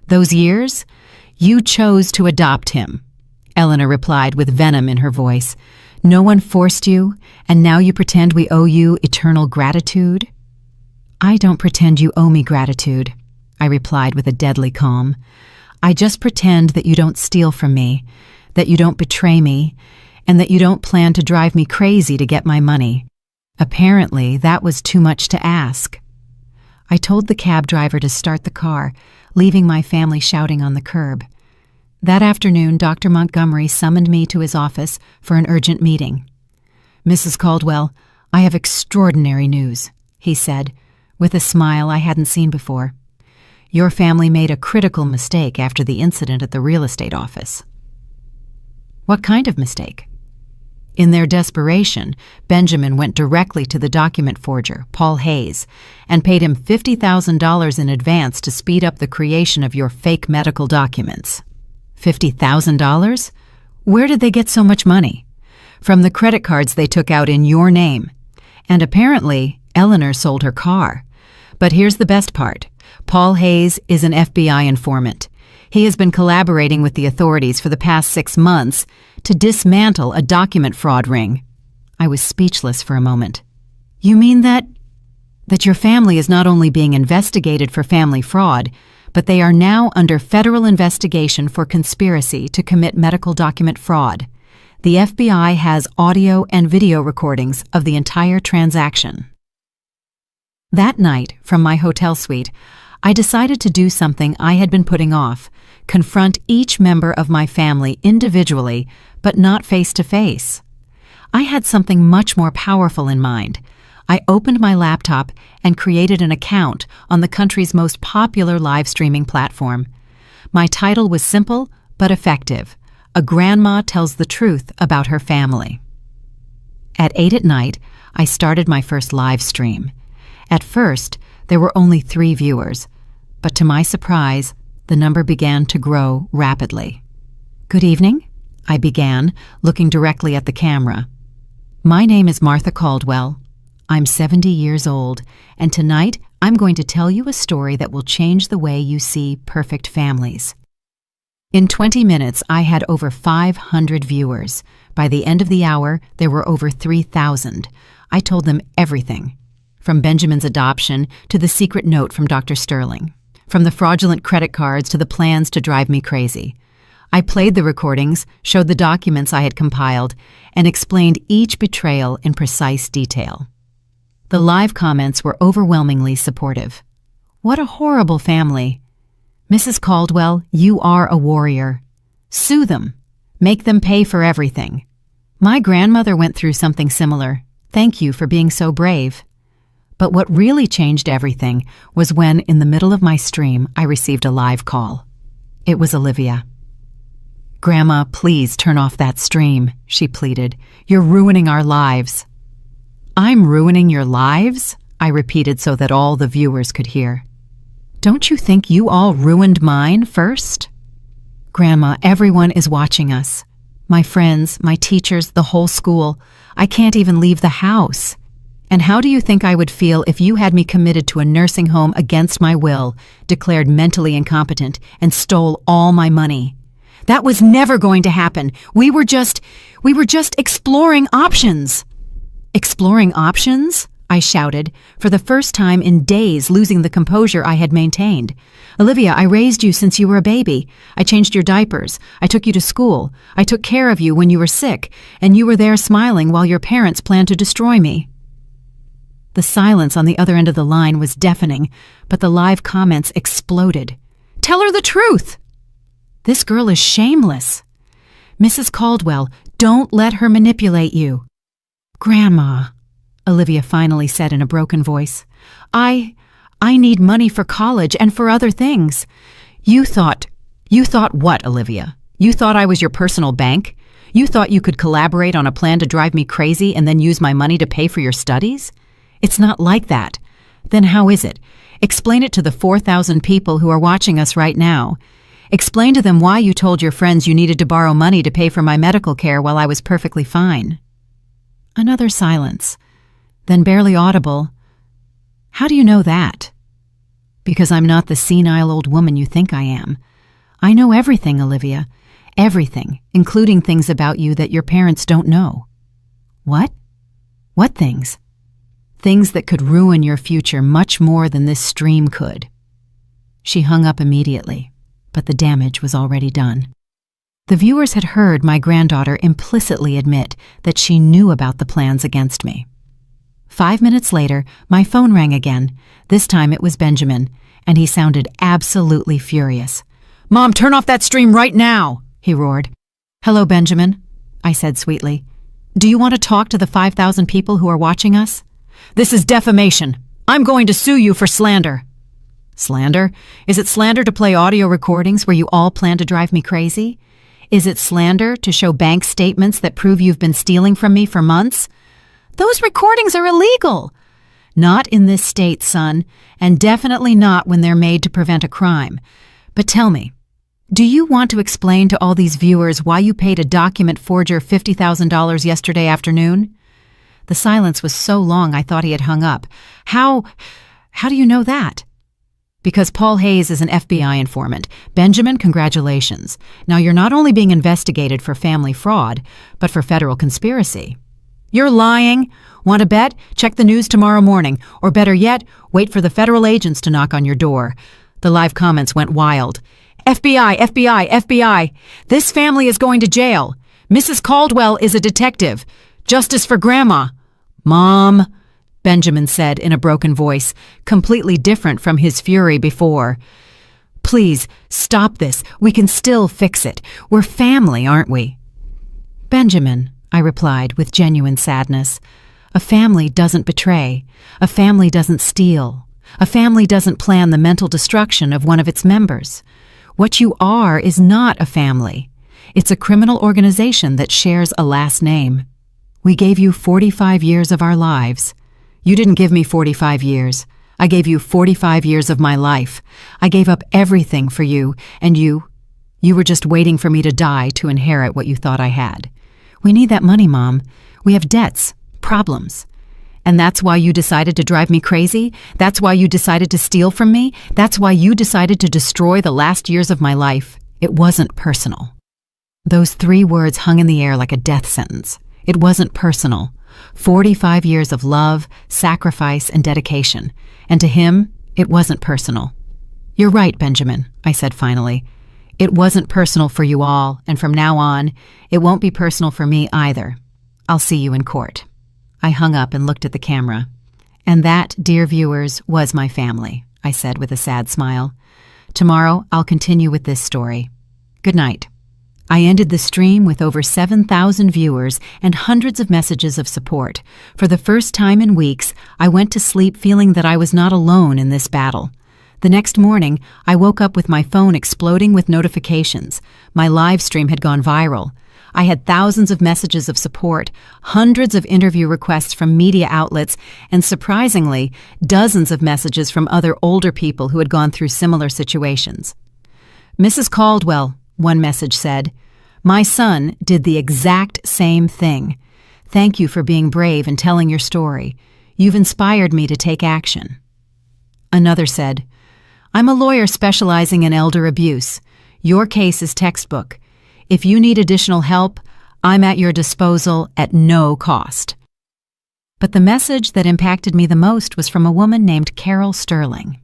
Those years? You chose to adopt him, Eleanor replied with venom in her voice. No one forced you, and now you pretend we owe you eternal gratitude? I don't pretend you owe me gratitude, I replied with a deadly calm. I just pretend that you don't steal from me, that you don't betray me, and that you don't plan to drive me crazy to get my money. Apparently, that was too much to ask. I told the cab driver to start the car, leaving my family shouting on the curb. That afternoon, Dr. Montgomery summoned me to his office for an urgent meeting. Mrs. Caldwell, I have extraordinary news, he said, with a smile I hadn't seen before. Your family made a critical mistake after the incident at the real estate office. What kind of mistake? In their desperation, Benjamin went directly to the document forger, Paul Hayes, and paid him $50,000 in advance to speed up the creation of your fake medical documents. $50,000? Where did they get so much money? From the credit cards they took out in your name. And apparently, Eleanor sold her car. But here's the best part. Paul Hayes is an FBI informant. He has been collaborating with the authorities for the past 6 months to dismantle a document fraud ring. I was speechless for a moment. You mean that your family is not only being investigated for family fraud, but they are now under federal investigation for conspiracy to commit medical document fraud. The FBI has audio and video recordings of the entire transaction. That night, from my hotel suite, I decided to do something I had been putting off, confront each member of my family individually, but not face to face. I had something much more powerful in mind. I opened my laptop and created an account on the country's most popular live streaming platform. My title was simple but effective. A grandma tells the truth about her family. At 8 at night, I started my first live stream. At first, there were only 3 viewers, but to my surprise, the number began to grow rapidly. Good evening, I began, looking directly at the camera. My name is Martha Caldwell. I'm 70 years old, and tonight I'm going to tell you a story that will change the way you see perfect families. In 20 minutes, I had over 500 viewers. By the end of the hour, there were over 3,000. I told them everything, from Benjamin's adoption to the secret note from Dr. Sterling, from the fraudulent credit cards to the plans to drive me crazy. I played the recordings, showed the documents I had compiled, and explained each betrayal in precise detail. The live comments were overwhelmingly supportive. What a horrible family. Mrs. Caldwell, you are a warrior. Sue them. Make them pay for everything. My grandmother went through something similar. Thank you for being so brave. But what really changed everything was when, in the middle of my stream, I received a live call. It was Olivia. Grandma, please turn off that stream, she pleaded. You're ruining our lives. I'm ruining your lives? I repeated so that all the viewers could hear. Don't you think you all ruined mine first? Grandma, everyone is watching us. My friends, my teachers, the whole school. I can't even leave the house. And how do you think I would feel if you had me committed to a nursing home against my will, declared mentally incompetent, and stole all my money? That was never going to happen. We were just exploring options. Exploring options? I shouted, for the first time in days losing the composure I had maintained. Olivia, I raised you since you were a baby. I changed your diapers. I took you to school. I took care of you when you were sick, and you were there smiling while your parents planned to destroy me. The silence on the other end of the line was deafening, but the live comments exploded. Tell her the truth! This girl is shameless. Mrs. Caldwell, don't let her manipulate you. Grandma, Olivia finally said in a broken voice, I need money for college and for other things. You thought what, Olivia? You thought I was your personal bank? You thought you could collaborate on a plan to drive me crazy and then use my money to pay for your studies? It's not like that. Then how is it? Explain it to the 4,000 people who are watching us right now. Explain to them why you told your friends you needed to borrow money to pay for my medical care while I was perfectly fine. Another silence. Then barely audible, "How do you know that?" "Because I'm not the senile old woman you think I am. I know everything, Olivia. Everything, including things about you that your parents don't know." "What? What things?" "Things that could ruin your future much more than this stream could." She hung up immediately, but the damage was already done. The viewers had heard my granddaughter implicitly admit that she knew about the plans against me. 5 minutes later, my phone rang again. This time it was Benjamin, and he sounded absolutely furious. "Mom, turn off that stream right now!" he roared. "Hello, Benjamin," I said sweetly. "Do you want to talk to the 5,000 people who are watching us?" "This is defamation. I'm going to sue you for slander." "Slander? Is it slander to play audio recordings where you all plan to drive me crazy? Is it slander to show bank statements that prove you've been stealing from me for months?" "Those recordings are illegal." "Not in this state, son, and definitely not when they're made to prevent a crime. But tell me, do you want to explain to all these viewers why you paid a document forger $50,000 yesterday afternoon?" The silence was so long I thought he had hung up. How do you know that?" "Because Paul Hayes is an FBI informant. Benjamin, congratulations. Now you're not only being investigated for family fraud, but for federal conspiracy." "You're lying. Want to bet? Check the news tomorrow morning. Or better yet, wait for the federal agents to knock on your door." The live comments went wild. "FBI, FBI, FBI. This family is going to jail. Mrs. Caldwell is a detective. Justice for Grandma." "Mom," Benjamin said in a broken voice, completely different from his fury before. "Please, stop this. We can still fix it. We're family, aren't we?" "Benjamin," I replied with genuine sadness, "a family doesn't betray. A family doesn't steal. A family doesn't plan the mental destruction of one of its members. What you are is not a family. It's a criminal organization that shares a last name. We gave you 45 years of our lives. You didn't give me 45 years. I gave you 45 years of my life. I gave up everything for you, and you were just waiting for me to die to inherit what you thought I had. We need that money, Mom. We have debts, problems. And that's why you decided to drive me crazy? That's why you decided to steal from me? That's why you decided to destroy the last years of my life? It wasn't personal." Those 3 words hung in the air like a death sentence. It wasn't personal. 45 years of love, sacrifice, and dedication. And to him, it wasn't personal. "You're right, Benjamin," I said finally. "It wasn't personal for you all, and from now on, it won't be personal for me either. I'll see you in court." I hung up and looked at the camera. "And that, dear viewers, was my family," I said with a sad smile. "Tomorrow, I'll continue with this story. Good night." I ended the stream with over 7,000 viewers and hundreds of messages of support. For the first time in weeks, I went to sleep feeling that I was not alone in this battle. The next morning, I woke up with my phone exploding with notifications. My live stream had gone viral. I had thousands of messages of support, hundreds of interview requests from media outlets, and surprisingly, dozens of messages from other older people who had gone through similar situations. "Mrs. Caldwell," one message said, "my son did the exact same thing. Thank you for being brave and telling your story. You've inspired me to take action." Another said, "I'm a lawyer specializing in elder abuse. Your case is textbook. If you need additional help, I'm at your disposal at no cost." But the message that impacted me the most was from a woman named Carol Sterling.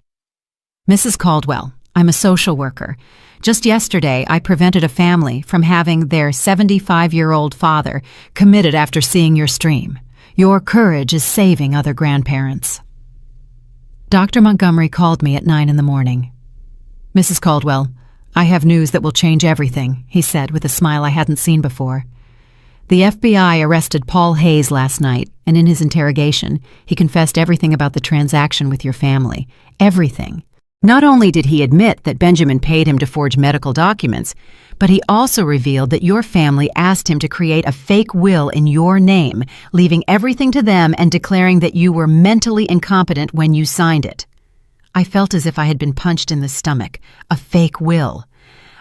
"Mrs. Caldwell, I'm a social worker. Just yesterday, I prevented a family from having their 75-year-old father committed after seeing your stream. Your courage is saving other grandparents." Dr. Montgomery called me at 9 in the morning. "Mrs. Caldwell, I have news that will change everything," he said with a smile I hadn't seen before. "The FBI arrested Paul Hayes last night, and in his interrogation, he confessed everything about the transaction with your family. Everything. Not only did he admit that Benjamin paid him to forge medical documents, but he also revealed that your family asked him to create a fake will in your name, leaving everything to them and declaring that you were mentally incompetent when you signed it. I felt as if I had been punched in the stomach. A fake will.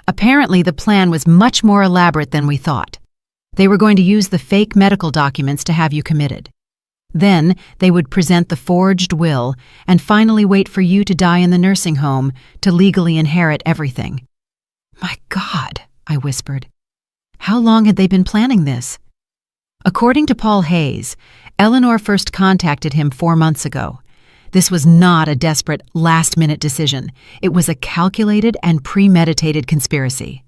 Apparently, the plan was much more elaborate than we thought. They were going to use the fake medical documents to have you committed. Then they would present the forged will and finally wait for you to die in the nursing home to legally inherit everything. My God, I whispered. How long had they been planning this? According to Paul Hayes, Eleanor first contacted him 4 months ago. This was not a desperate, last-minute decision. It was a calculated and premeditated conspiracy.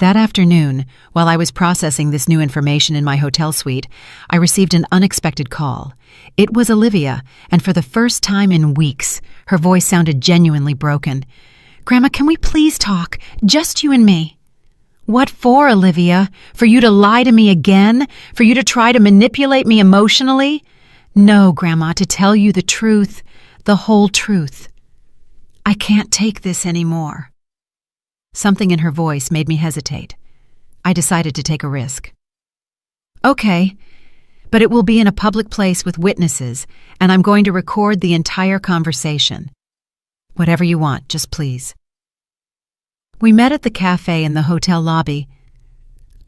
That afternoon, while I was processing this new information in my hotel suite, I received an unexpected call. It was Olivia, and for the first time in weeks, her voice sounded genuinely broken. "Grandma, can we please talk? Just you and me." "What for, Olivia? For you to lie to me again? For you to try to manipulate me emotionally?" "No, Grandma, to tell you the truth, the whole truth. I can't take this anymore." Something in her voice made me hesitate. I decided to take a risk. "Okay, but it will be in a public place with witnesses, and I'm going to record the entire conversation. Whatever you want, just please." We met at the cafe in the hotel lobby.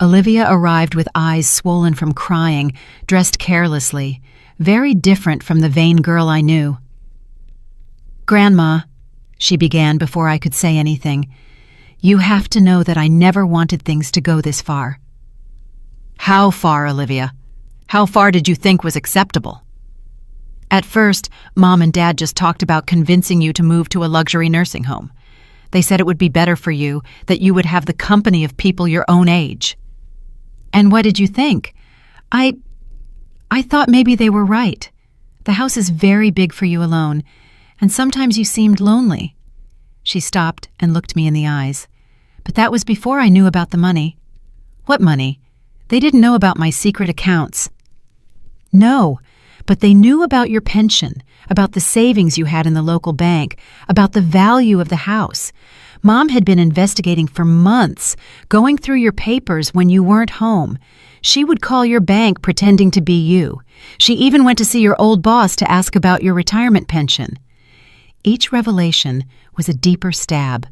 Olivia arrived with eyes swollen from crying, dressed carelessly, very different from the vain girl I knew. "Grandma," she began before I could say anything, "you have to know that I never wanted things to go this far." "How far, Olivia? How far did you think was acceptable?" "At first, Mom and Dad just talked about convincing you to move to a luxury nursing home. They said it would be better for you, that you would have the company of people your own age." "And what did you think?" I thought maybe they were right. The house is very big for you alone, and sometimes you seemed lonely." She stopped and looked me in the eyes. "But that was before I knew about the money." "What money? They didn't know about my secret accounts." "No, but they knew about your pension, about the savings you had in the local bank, about the value of the house. Mom had been investigating for months, going through your papers when you weren't home. She would call your bank pretending to be you. She even went to see your old boss to ask about your retirement pension." Each revelation was a deeper stab.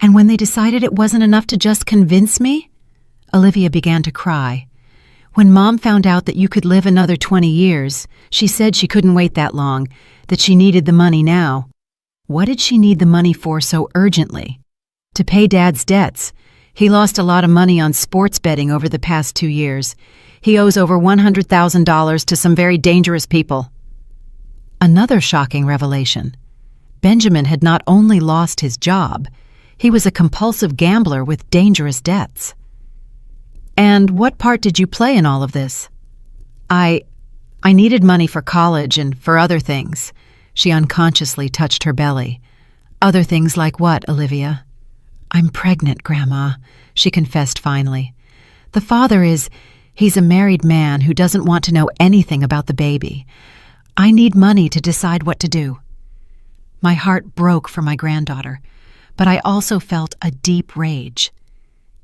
"And when they decided it wasn't enough to just convince me?" Olivia began to cry. "When Mom found out that you could live another 20 years, she said she couldn't wait that long, that she needed the money now." What did she need the money for so urgently? "To pay Dad's debts. He lost a lot of money on sports betting over the past 2 years. He owes over $100,000 to some very dangerous people." Another shocking revelation. Benjamin had not only lost his job, he was a compulsive gambler with dangerous debts. "And what part did you play in all of this?" I needed money for college and for other things." She unconsciously touched her belly. "Other things like what, Olivia?" "I'm pregnant, Grandma," she confessed finally. "The father he's a married man who doesn't want to know anything about the baby. I need money to decide what to do." My heart broke for my granddaughter, but I also felt a deep rage.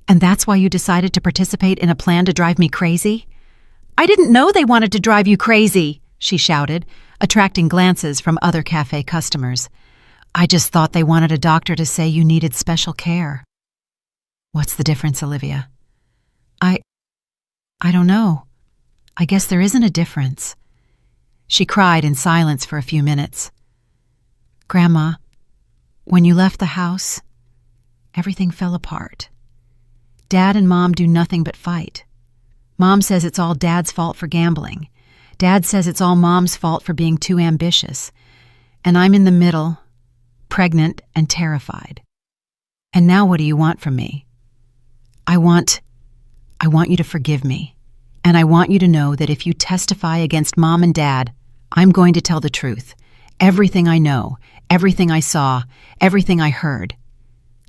"And that's why you decided to participate in a plan to drive me crazy?" "I didn't know they wanted to drive you crazy," she shouted, attracting glances from other cafe customers. "I just thought they wanted a doctor to say you needed special care." "What's the difference, Olivia?" I don't know. I guess there isn't a difference." She cried in silence for a few minutes. "Grandma, when you left the house, everything fell apart. Dad and Mom do nothing but fight. Mom says it's all Dad's fault for gambling. Dad says it's all Mom's fault for being too ambitious. And I'm in the middle, pregnant and terrified. And now what do you want from me?" I want you to forgive me. And I want you to know that if you testify against Mom and Dad, I'm going to tell the truth. Everything I know, everything I saw, everything I heard."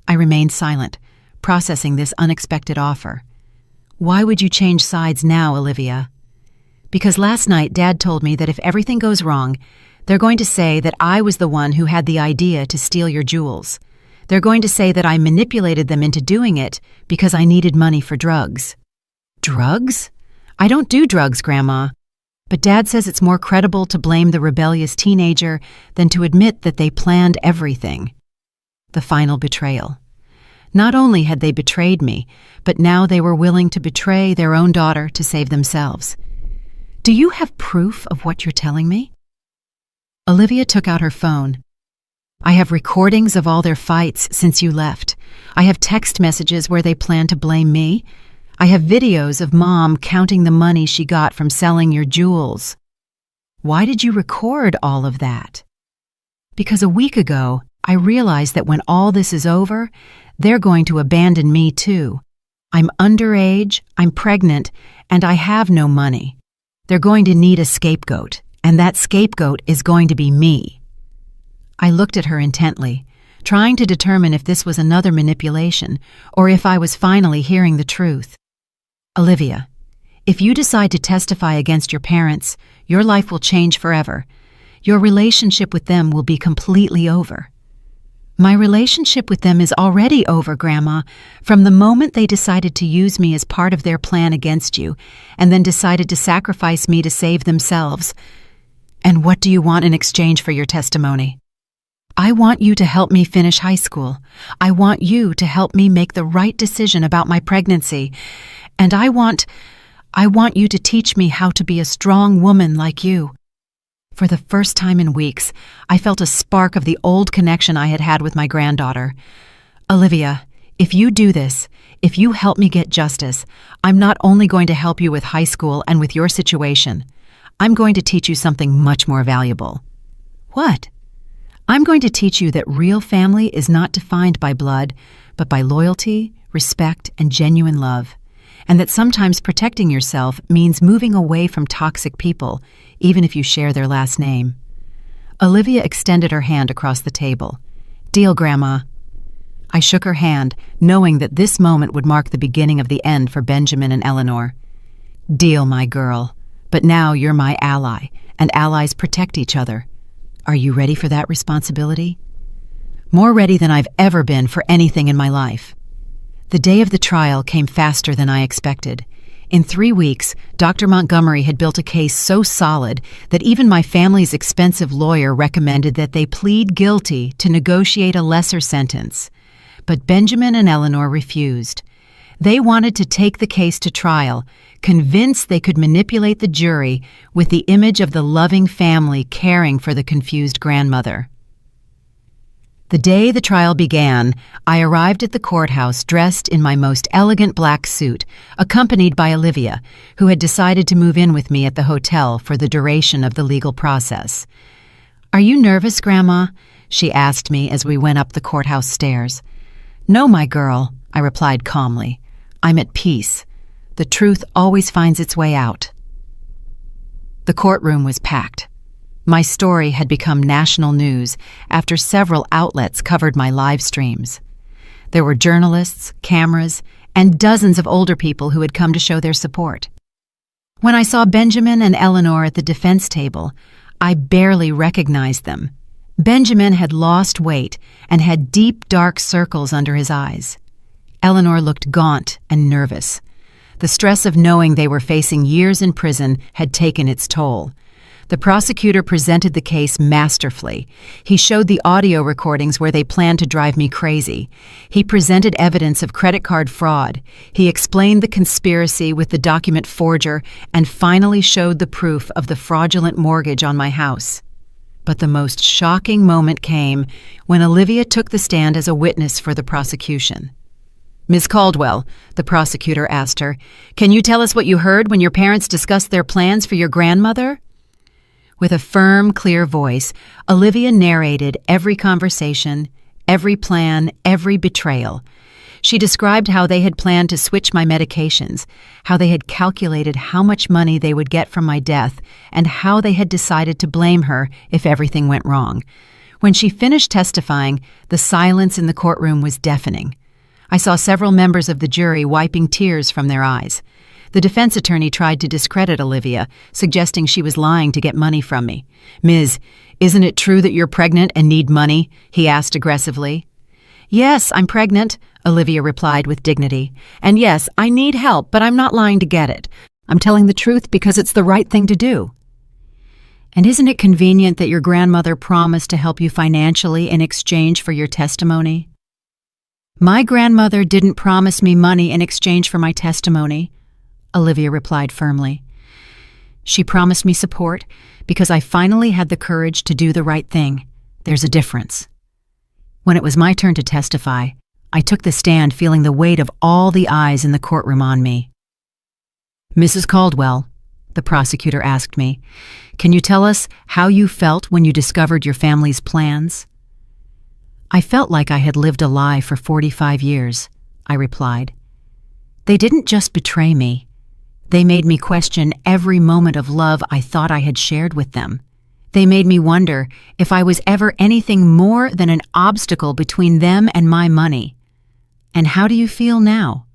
I remained silent, processing this unexpected offer. "Why would you change sides now, Olivia?" "Because last night Dad told me that if everything goes wrong, They're going to say that I was the one who had the idea to steal your jewels. They're going to say that I manipulated them into doing it because I needed money for drugs. Drugs? I don't do drugs, Grandma. But Dad says it's more credible to blame the rebellious teenager than to admit that they planned everything. The final betrayal. Not only had they betrayed me, but now they were willing to betray their own daughter to save themselves. Do you have proof of what you're telling me? Olivia took out her phone. I have recordings of all their fights since you left. I have text messages where they plan to blame me. I have videos of Mom counting the money she got from selling your jewels. Why did you record all of that? Because a week ago, I realized that when all this is over, they're going to abandon me too. I'm underage, I'm pregnant, and I have no money. They're going to need a scapegoat, and that scapegoat is going to be me. I looked at her intently, trying to determine if this was another manipulation or if I was finally hearing the truth. Olivia, if you decide to testify against your parents, your life will change forever. Your relationship with them will be completely over. My relationship with them is already over, Grandma, from the moment they decided to use me as part of their plan against you and then decided to sacrifice me to save themselves. And what do you want in exchange for your testimony? I want you to help me finish high school. I want you to help me make the right decision about my pregnancy. And I want you to teach me how to be a strong woman like you. For the first time in weeks, I felt a spark of the old connection I had had with my granddaughter. Olivia, if you do this, if you help me get justice, I'm not only going to help you with high school and with your situation. I'm going to teach you something much more valuable. What? I'm going to teach you that real family is not defined by blood, but by loyalty, respect, and genuine love. And that sometimes protecting yourself means moving away from toxic people, even if you share their last name. Olivia extended her hand across the table. Deal, Grandma. I shook her hand, knowing that this moment would mark the beginning of the end for Benjamin and Eleanor. Deal, my girl. But now you're my ally, and allies protect each other. Are you ready for that responsibility? More ready than I've ever been for anything in my life. The day of the trial came faster than I expected. In 3 weeks, Dr. Montgomery had built a case so solid that even my family's expensive lawyer recommended that they plead guilty to negotiate a lesser sentence. But Benjamin and Eleanor refused. They wanted to take the case to trial, convinced they could manipulate the jury with the image of the loving family caring for the confused grandmother. The day the trial began, I arrived at the courthouse dressed in my most elegant black suit, accompanied by Olivia, who had decided to move in with me at the hotel for the duration of the legal process. Are you nervous, Grandma? She asked me as we went up the courthouse stairs. No, my girl, I replied calmly. I'm at peace. The truth always finds its way out. The courtroom was packed. My story had become national news after several outlets covered my live streams. There were journalists, cameras, and dozens of older people who had come to show their support. When I saw Benjamin and Eleanor at the defense table, I barely recognized them. Benjamin had lost weight and had deep, dark circles under his eyes. Eleanor looked gaunt and nervous. The stress of knowing they were facing years in prison had taken its toll. The prosecutor presented the case masterfully. He showed the audio recordings where they planned to drive me crazy. He presented evidence of credit card fraud. He explained the conspiracy with the document forger and finally showed the proof of the fraudulent mortgage on my house. But the most shocking moment came when Olivia took the stand as a witness for the prosecution. Ms. Caldwell, the prosecutor asked her, can you tell us what you heard when your parents discussed their plans for your grandmother? With a firm, clear voice, Olivia narrated every conversation, every plan, every betrayal. She described how they had planned to switch my medications, how they had calculated how much money they would get from my death, and how they had decided to blame her if everything went wrong. When she finished testifying, the silence in the courtroom was deafening. I saw several members of the jury wiping tears from their eyes. The defense attorney tried to discredit Olivia, suggesting she was lying to get money from me. "Ms., isn't it true that you're pregnant and need money?" he asked aggressively. "Yes, I'm pregnant," Olivia replied with dignity. "And yes, I need help, but I'm not lying to get it. I'm telling the truth because it's the right thing to do." "And isn't it convenient that your grandmother promised to help you financially in exchange for your testimony?" "My grandmother didn't promise me money in exchange for my testimony," Olivia replied firmly. "She promised me support because I finally had the courage to do the right thing. There's a difference." When it was my turn to testify, I took the stand feeling the weight of all the eyes in the courtroom on me. "Mrs. Caldwell," the prosecutor asked me, "can you tell us how you felt when you discovered your family's plans?" "I felt like I had lived a lie for 45 years, I replied. "They didn't just betray me. They made me question every moment of love I thought I had shared with them. They made me wonder if I was ever anything more than an obstacle between them and my money. And how do you feel now?"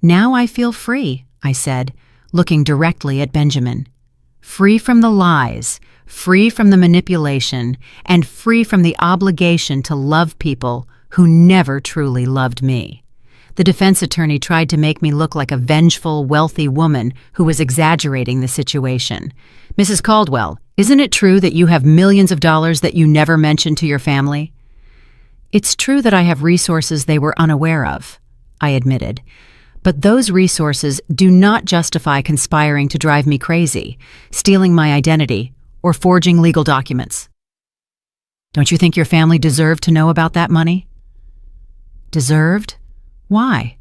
"Now I feel free," I said, looking directly at Benjamin. "Free from the lies, free from the manipulation, and free from the obligation to love people who never truly loved me." The defense attorney tried to make me look like a vengeful, wealthy woman who was exaggerating the situation. "Mrs. Caldwell, isn't it true that you have millions of dollars that you never mentioned to your family?" "It's true that I have resources they were unaware of," I admitted. "But those resources do not justify conspiring to drive me crazy, stealing my identity, or forging legal documents." "Don't you think your family deserved to know about that money?" "Deserved? Why?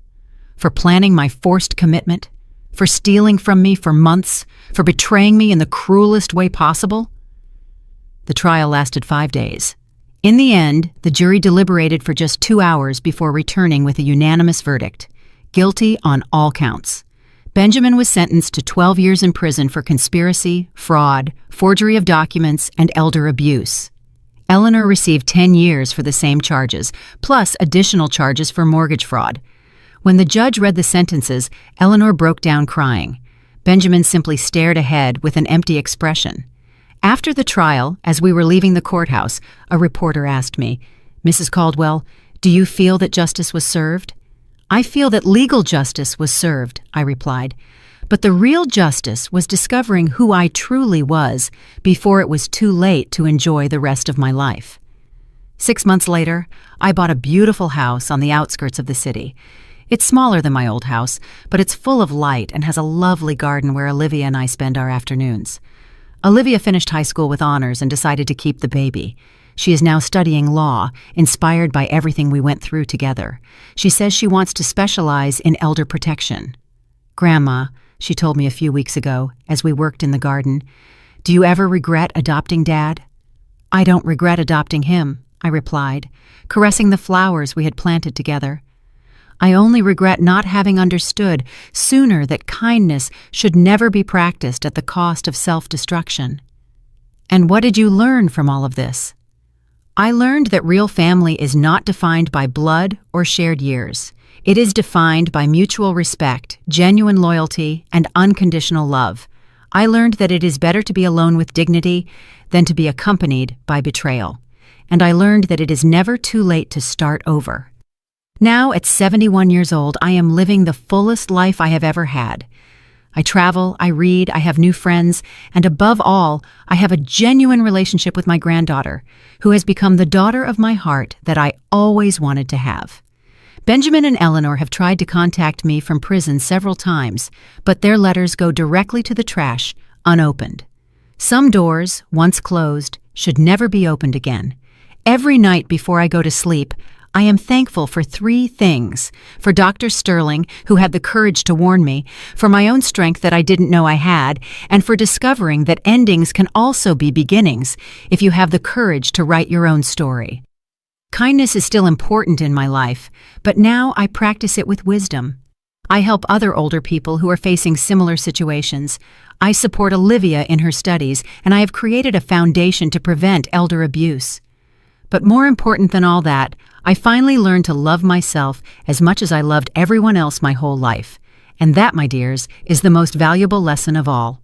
For planning my forced commitment? For stealing from me for months? For betraying me in the cruelest way possible?" The trial lasted 5 days. In the end, the jury deliberated for just 2 hours before returning with a unanimous verdict: guilty on all counts. Benjamin was sentenced to 12 years in prison for conspiracy, fraud, forgery of documents, and elder abuse. Eleanor received 10 years for the same charges, plus additional charges for mortgage fraud. When the judge read the sentences, Eleanor broke down crying. Benjamin simply stared ahead with an empty expression. After the trial, as we were leaving the courthouse, a reporter asked me, "Mrs. Caldwell, do you feel that justice was served?" "I feel that legal justice was served," I replied. "But the real justice was discovering who I truly was before it was too late to enjoy the rest of my life." 6 months later, I bought a beautiful house on the outskirts of the city. It's smaller than my old house, but it's full of light and has a lovely garden where Olivia and I spend our afternoons. Olivia finished high school with honors and decided to keep the baby. She is now studying law, inspired by everything we went through together. She says she wants to specialize in elder protection. "Grandma," she told me a few weeks ago, as we worked in the garden, "do you ever regret adopting Dad?" "I don't regret adopting him," I replied, caressing the flowers we had planted together. "I only regret not having understood sooner that kindness should never be practiced at the cost of self-destruction." "And what did you learn from all of this?" "I learned that real family is not defined by blood or shared years. It is defined by mutual respect, genuine loyalty, and unconditional love. I learned that it is better to be alone with dignity than to be accompanied by betrayal. And I learned that it is never too late to start over. Now, at 71 years old, I am living the fullest life I have ever had. I travel, I read, I have new friends, and above all, I have a genuine relationship with my granddaughter, who has become the daughter of my heart that I always wanted to have. Benjamin and Eleanor have tried to contact me from prison several times, but their letters go directly to the trash, unopened. Some doors, once closed, should never be opened again. Every night before I go to sleep, I am thankful for 3 things: for Dr. Sterling, who had the courage to warn me, for my own strength that I didn't know I had, and for discovering that endings can also be beginnings if you have the courage to write your own story. Kindness is still important in my life, but now I practice it with wisdom. I help other older people who are facing similar situations. I support Olivia in her studies, and I have created a foundation to prevent elder abuse. But more important than all that, I finally learned to love myself as much as I loved everyone else my whole life. And that, my dears, is the most valuable lesson of all.